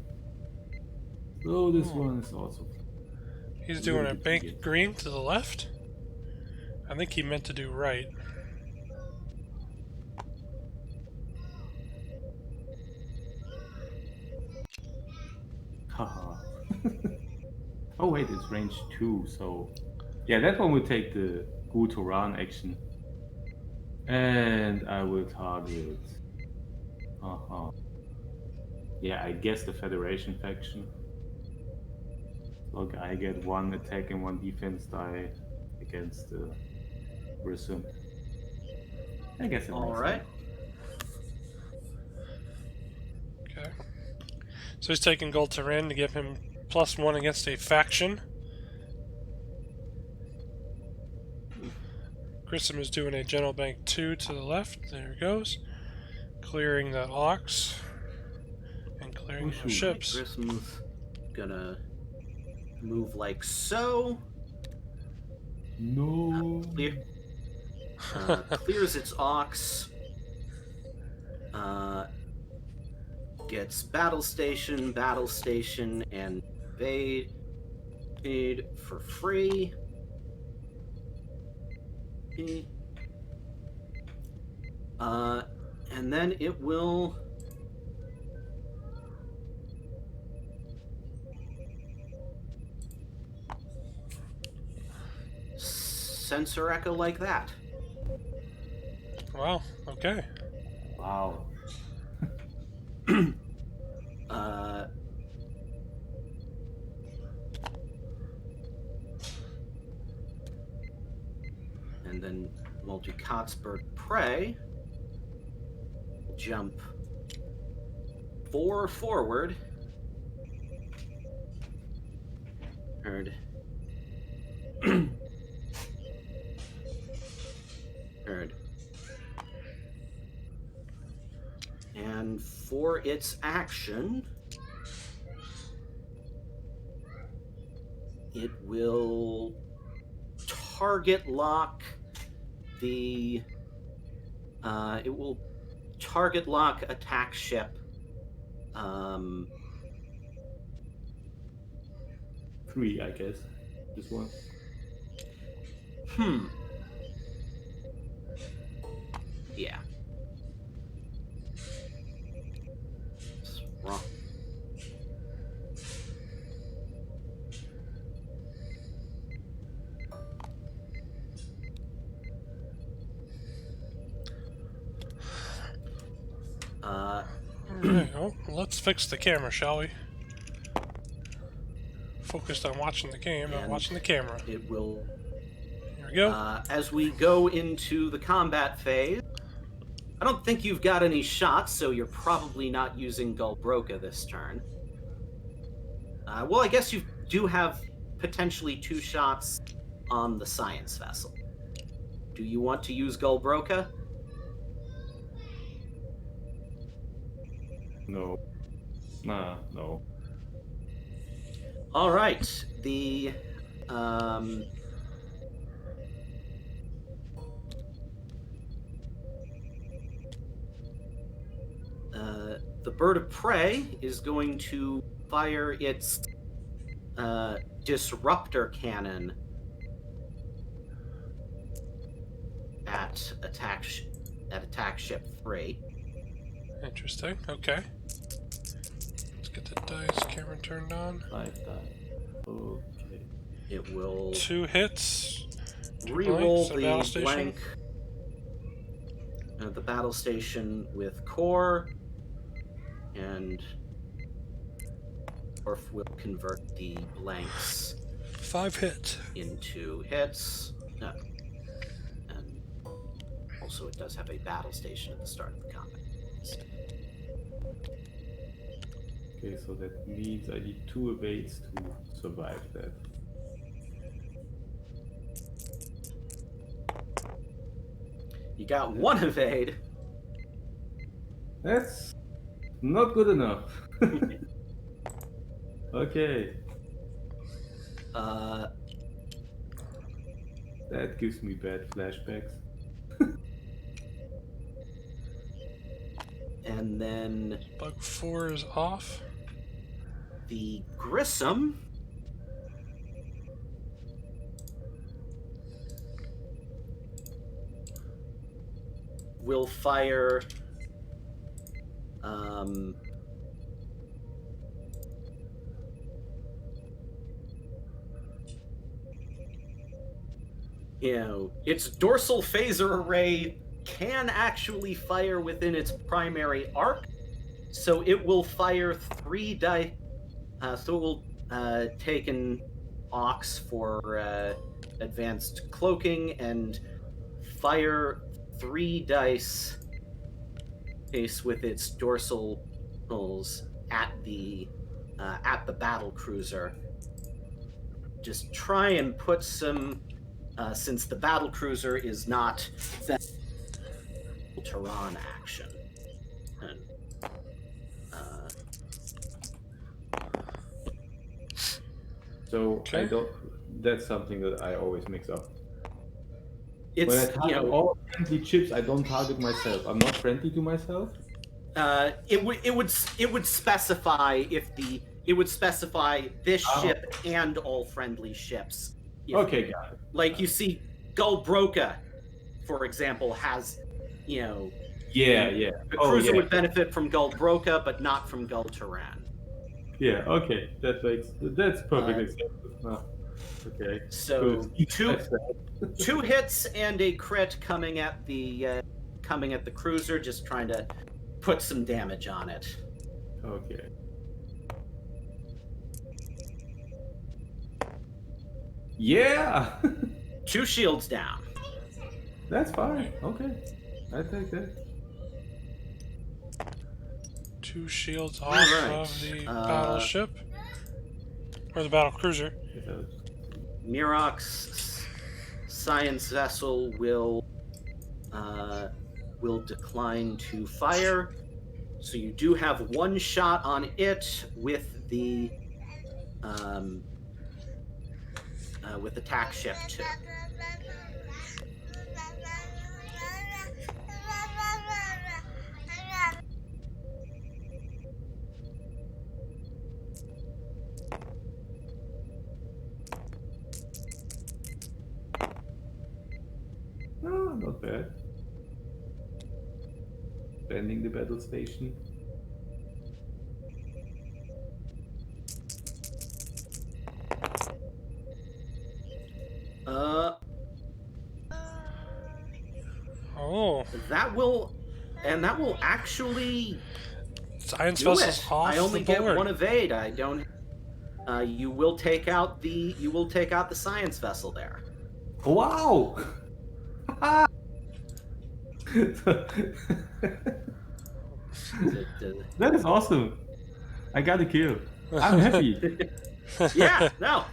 So this one is also... He's doing a bank green to the left. I think he meant to do right. Haha. Oh wait, it's range 2, so... Yeah, that one will take the go to run action. And I will target. Uh-huh. Yeah, I guess the Federation faction. Look, I get 1 attack and 1 defense die against the Grissom. I guess it All makes right. sense. Okay. So he's taking gold to Ren to give him +1 against a faction. Grissom is doing a General Bank 2 to the left. There it goes. Clearing that ox. And clearing Oh, those shoot. Right, ships. Grissom's gonna move like so. No. Clears its ox. Gets battle station, and invade for free. And then it will sensor echo like that. Wow, okay. Wow. And then Multi-Cotsburg Prey will jump 4 forward. Heard. Heard. And for its action, it will target lock the. It will target lock attack ship. 3, I guess. This one. Yeah. It's wrong. Alright, well, let's fix the camera, shall we? Focused on watching the game, not And watching the camera. It will. Here we go. As we go into the combat phase, I don't think you've got any shots, so you're probably not using Gulbroka this turn. Well, I guess you do have potentially 2 shots on the science vessel. Do you want to use Gulbroka? No. Nah, no. All right. The bird of prey is going to fire its disruptor cannon at attack ship 3. Interesting. Okay. Let's get the dice camera turned on. 5 die. Okay. It will 2 hits. 2 re-roll blanks, a battle the station. blank the battle station with core, and Orf will convert the blanks 5 hits. into hits. And also it does have a battle station at the start of the combat. Okay, so that means I need 2 evades to survive that. You got 1 evade. That's not good enough. Okay. That gives me bad flashbacks. And then Bug 4 is off. the Grissom will fire its dorsal phaser array can actually fire within its primary arc, so it will fire 3 dice. So it will take an ox for advanced cloaking and fire 3 dice with its dorsal hulls at the battle cruiser. Just try and put some, since the battle cruiser is not the Tehran action. And, So Okay. I don't. That's something that I always mix up. it's When I target all friendly chips, I don't target myself. I'm not friendly to myself. it would specify this Oh. ship and all friendly ships. Okay, got it. Like you see, Gulbroka, for example, has Yeah. the cruiser would benefit from Gulbroka, but not from Gul Tehran. Yeah. Okay, that's perfectly acceptable. Oh, okay. So Good. 2 hits and a crit coming at the cruiser, just trying to put some damage on it. Okay. Yeah. 2 shields down. That's fine. Okay. I take that. 2 shields off Alright, of the battleship. Or the battle cruiser. Mirok's science vessel will decline to fire. So you do have 1 shot on it with the attack ship too. Oh, not bad. Bending the battle station. Oh, That will actually science do vessels it. off I only the get board. 1 evade. I don't. You will take out the science vessel there. Wow! That is awesome. I got a kill. I'm happy. Yeah, no.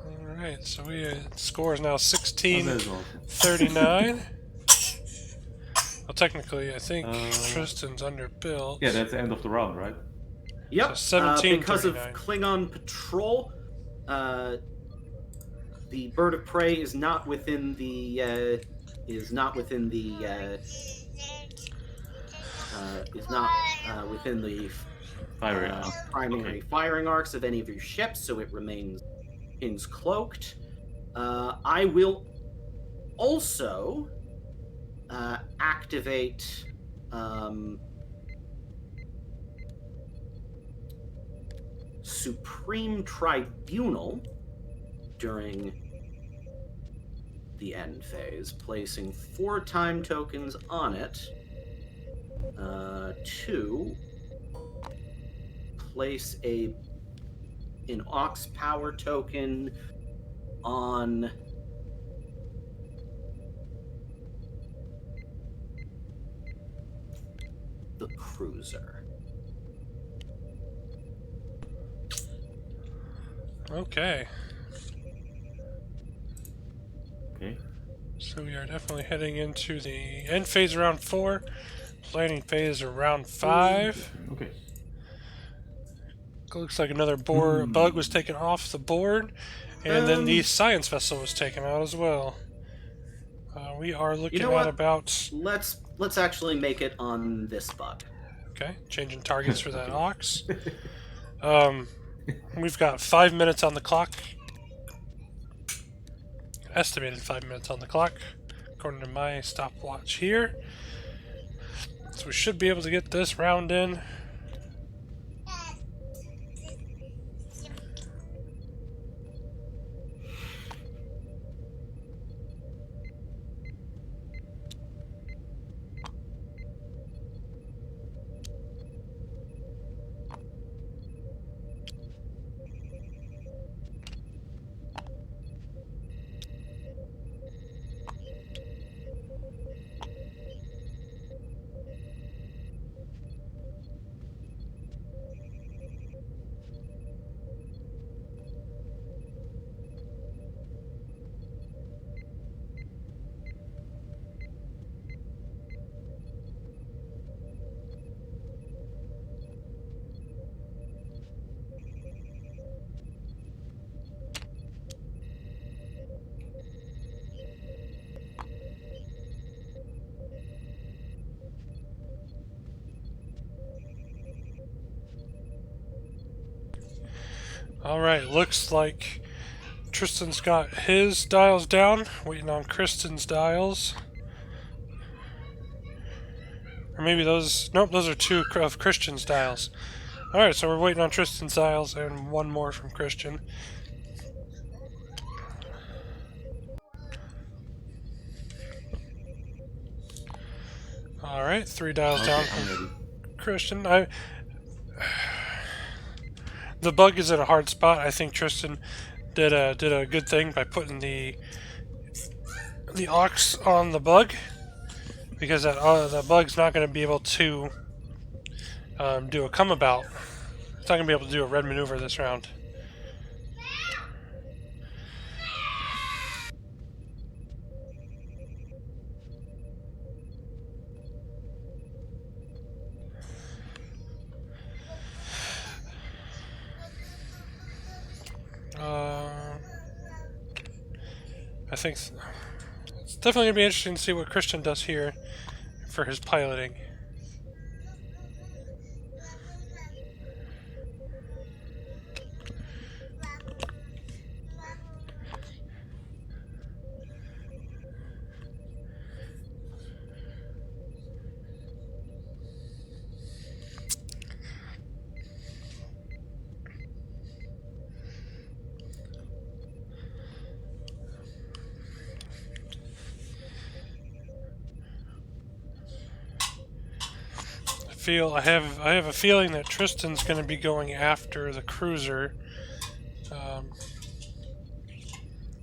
Alright, so score is now Oh, 16 that is awesome. 39. Well, technically, I think Uh, Tristan's underbuilt. Yeah, that's the end of the round, right? Yep. So 17, because of 39. Klingon patrol, the bird of prey is not within the Fire arm. primary firing arcs of any of your ships, so it remains cloaked. I will also activate Supreme Tribunal during the end phase, placing 4 time tokens on it to place an Ox power token on the cruiser. Okay, Okay. so we are definitely heading into the end phase of round 4, planning phase of round 5. Okay. Looks like another bug was taken off the board, and then the science vessel was taken out as well. We are looking know at what? about Let's actually make it on this bug. okay, changing targets for that ox. We've got 5 minutes on the clock. Estimated 5 minutes on the clock, according to my stopwatch here. So we should be able to get this round in. Alright, looks like Tristan's got his dials down, waiting on Kristen's dials. Or maybe those... Nope, those are two of Christian's dials. Alright, so we're waiting on Tristan's dials and one more from Christian. Alright, 3 dials Okay, down I'm from ready. Christian. The bug is at a hard spot. I think Tristan did a good thing by putting the aux on the bug, because the bug's not going to be able to do a come about. It's not going to be able to do a red maneuver this round. I think it's definitely going to be interesting to see what Christian does here for his piloting. I have a feeling that Tristan's going to be going after the cruiser. I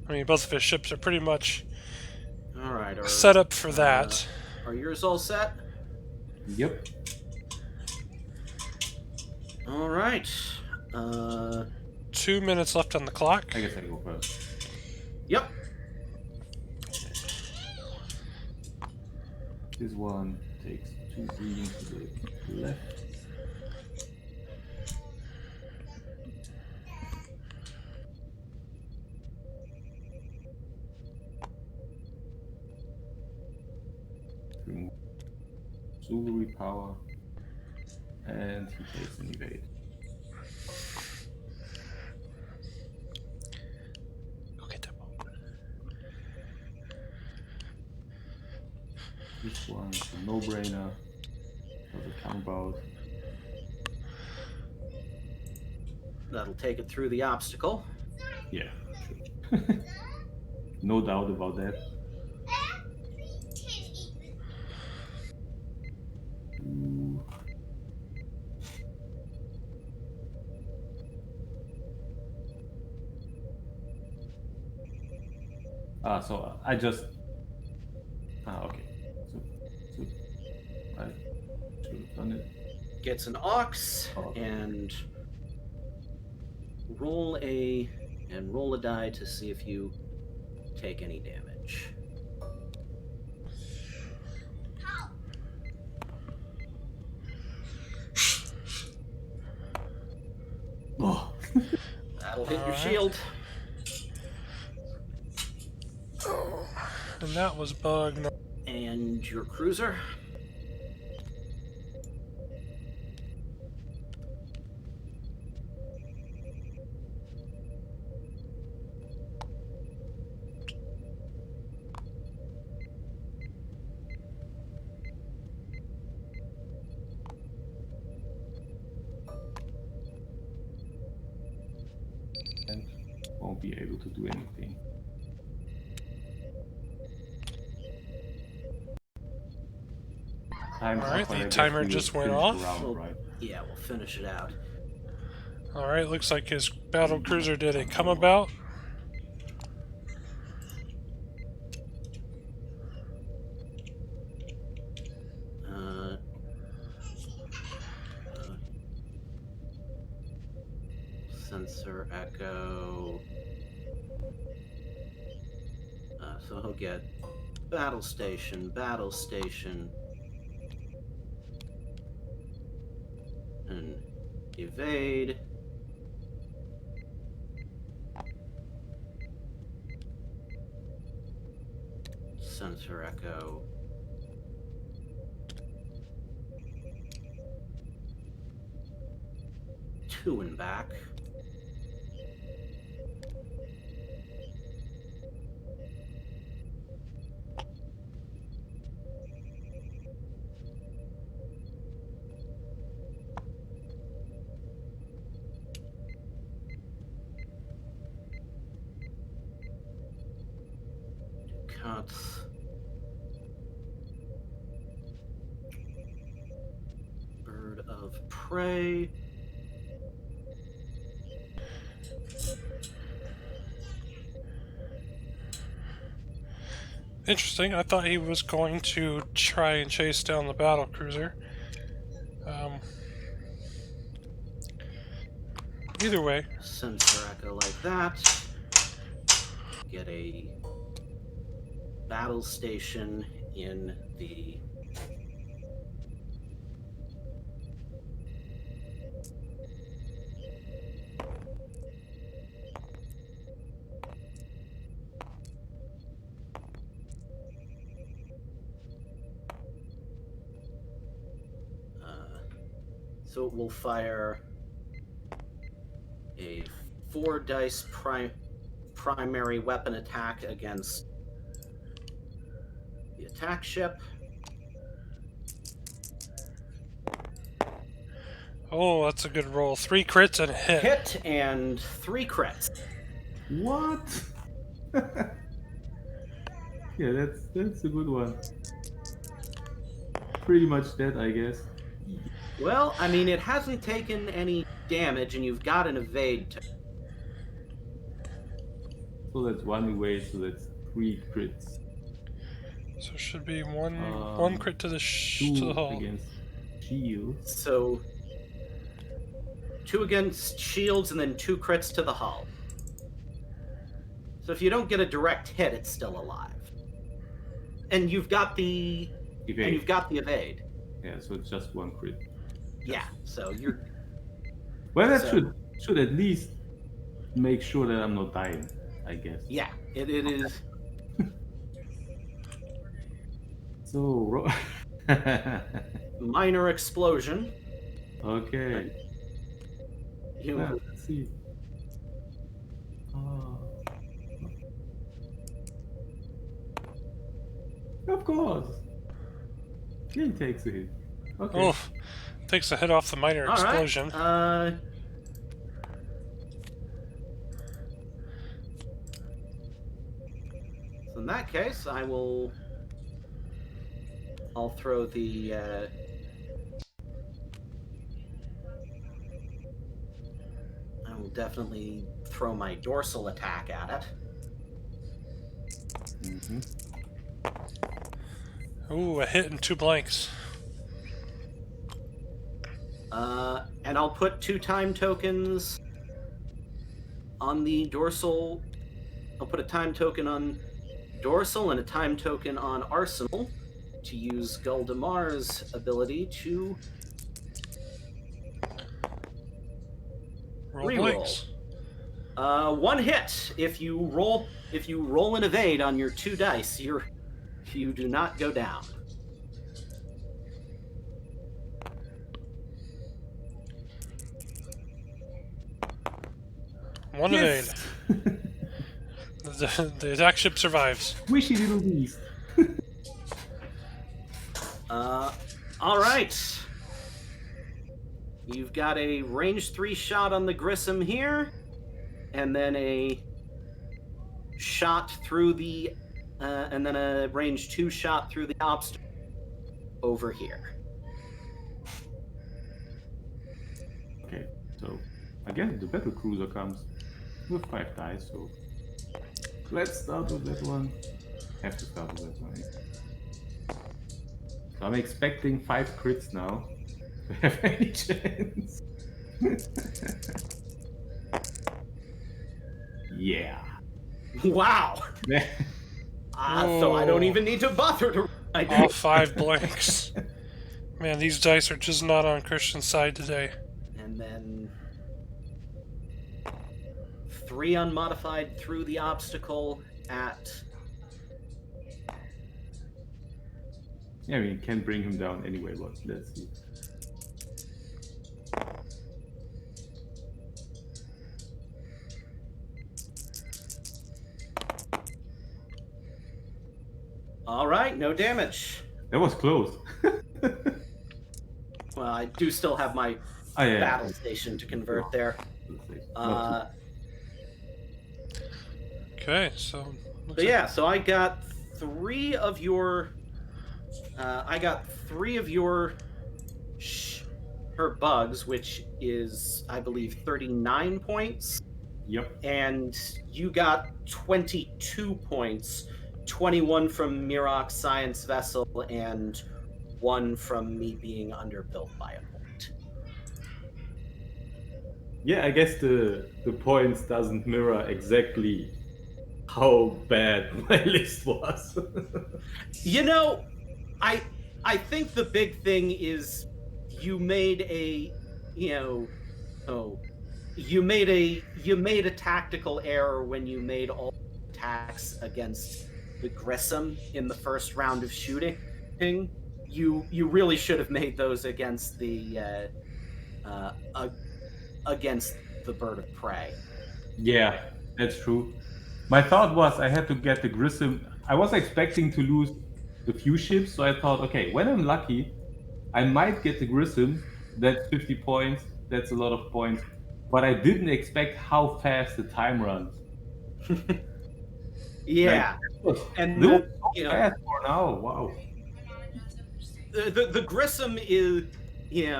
mean, both of his ships are pretty much Alright. set up for that. Are yours all set? Yep. Alright. 2 minutes left on the clock. I guess I go first. Yep. This one takes 2 green to the left. Remove auxiliary power, and he takes an evade. This one's a no-brainer. Does it come about? That'll take it through the obstacle. Yeah, sure. No doubt about that. Ooh. So I just... okay. So I should have done it. Gets an aux Oh. and roll a die to see if you take any damage. Oh. That'll hit your Alright. shield. And that was bug. And your cruiser. And won't be able to do anything. Time's Alright, up, but the I guess timer we will just went finish the off. round, Well, right? Yeah, we'll finish it out. Alright, looks like his battle cruiser did a come about. Sensor echo. So he'll get battle station, and evade. Sensor echo. Two and back. cuts. Bird of prey. Interesting. I thought he was going to try and chase down the battle cruiser. Either way. Sensor echo like that. Get a battle station in the so it will fire a 4 dice primary weapon attack against the attack ship. Oh, that's a good roll. 3 crits and a hit. Hit and 3 crits. What? Yeah, that's a good one. Pretty much dead, I guess. Well, I mean, it hasn't taken any damage, and you've got an evade. So that's one away, so that's 3 crits. So it should be one crit to the 2 to the hull. against shields. So 2 against shields, and then 2 crits to the hull. So if you don't get a direct hit, it's still alive. And you've got the Evade. and you've got the evade. Yeah, so it's just 1 crit. Yeah. So you're Well, that So- should at least make sure that I'm not dying, I guess. yeah. It is. So, Minor explosion. okay. You Well, let's see. Of course. He takes a hit. Okay. Oh, takes a hit off the minor all right? explosion. So in that case, I'll throw the. I will definitely throw my dorsal attack at it. Mhm. Ooh, a hit and 2 blanks. And I'll put 2 time tokens on the dorsal. I'll put a time token on dorsal and a time token on arsenal to use Guldamar's ability to Roll Reroll. blanks. 1 hit. If you roll an evade on your 2 dice, you do not go down. One Yes! evade. The attack ship survives. Wishy little beast. All right. You've got a range 3 shot on the Grissom here, and then a shot through the, and then a range 2 shot through the obstacle over here. Okay, so again, the battle cruiser comes with 5 dice, so let's start with that one. Have to start with that one. So I'm expecting 5 crits now to have any chance. Yeah. Wow. So I don't even need to bother to. All 5 blanks. Man, these dice are just not on Christian's side today. And then 3 unmodified through the obstacle at. Yeah, I mean, it can bring him down anyway, but let's see. All right, no damage. That was close. Well, I do still have my Oh, yeah. battle station to convert there. Not Okay, so. So yeah, so I got 3 of your. I got 3 of your. Her bugs, which is, I believe, 39 points. Yep. And you got 22 points, 21 from Mirok's science vessel, and 1 from me being underbuilt by a point. Yeah, I guess the points doesn't mirror exactly how bad my list was. You know, I think the big thing is you made a you made a tactical error when you made all attacks against the Grissom in the first round of shooting. You really should have made those against the against the bird of prey. Yeah, that's true. My thought was I had to get the Grissom. I was expecting to lose a few ships, so I thought, okay, when I'm lucky, I might get the Grissom. That's 50 points. That's a lot of points. But I didn't expect how fast the time runs. Yeah, Like, and they were so you know fast for now. Wow. the Grissom is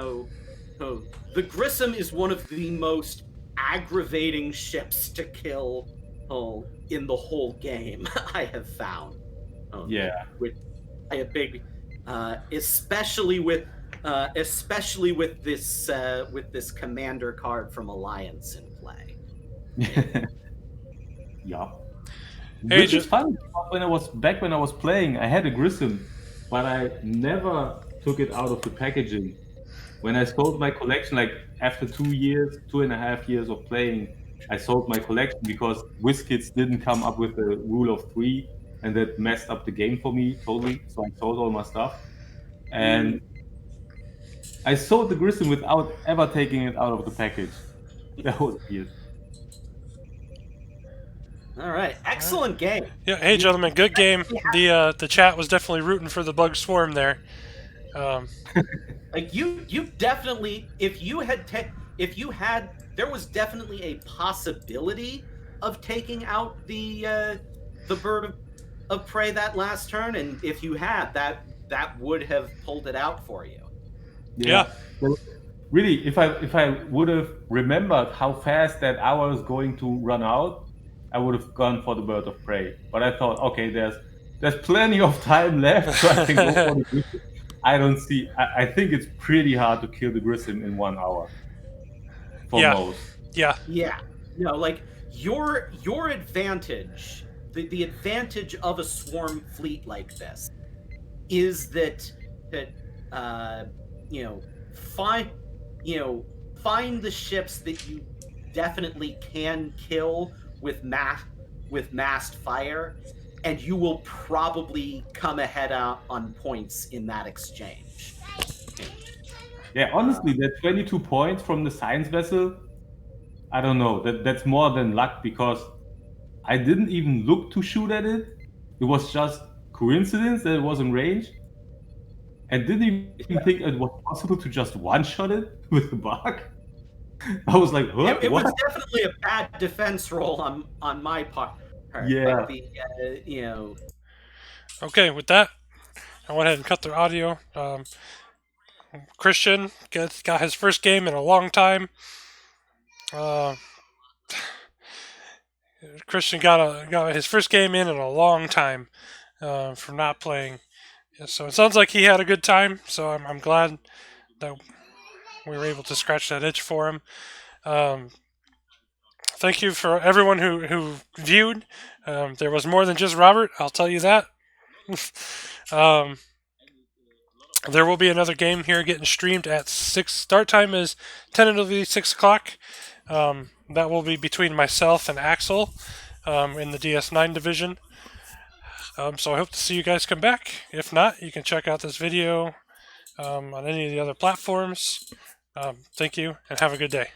the Grissom is one of the most aggravating ships to kill in the whole game. I have found. Yeah. Which a big, especially with this commander card from Alliance in play. Yeah. Hey, Which is funny because when I was playing, I had a Grissom, but I never took it out of the packaging. When I sold my collection, like after 2 years, 2.5 years of playing, I sold my collection because WizKids didn't come up with the rule of 3, and that messed up the game for me totally. So I sold all my stuff, and I sold the Grissom without ever taking it out of the package. That was weird. All right, excellent game. Yeah, hey gentlemen, good game. The chat was definitely rooting for the bug swarm there. Like you definitely, if you had, there was definitely a possibility of taking out the bird of prey that last turn, and if you had that would have pulled it out for you. Yeah. Well, really, if I would have remembered how fast that hour is going to run out, I would have gone for the bird of prey. But I thought, okay, there's plenty of time left, so I can go for the Grissom. I don't see. I think it's pretty hard to kill the Grissom in 1 hour. For Yeah. most. Yeah. Yeah, no, like your advantage, the advantage of a swarm fleet like this, is that find the ships that you definitely can kill with massed fire, and you will probably come ahead on points in that exchange. Yeah, honestly, that 22 points from the science vessel, I don't know. That's more than luck because I didn't even look to shoot at it. It was just coincidence that it was in range. And didn't even think it was possible to just one-shot it with the bug. I was like, what? It was definitely a bad defense roll on my part. Yeah. But Okay, with that, I went ahead and cut their audio. Christian got his first game in a long time. Christian got his first game in a long time from not playing. Yeah, so it sounds like he had a good time. So I'm glad that we were able to scratch that itch for him. Thank you for everyone who viewed. There was more than just Robert, I'll tell you that. There will be another game here getting streamed at 6. Start time is tentatively 6 o'clock. That will be between myself and Axel in the DS9 division. So I hope to see you guys come back. If not, you can check out this video on any of the other platforms. Thank you, and have a good day.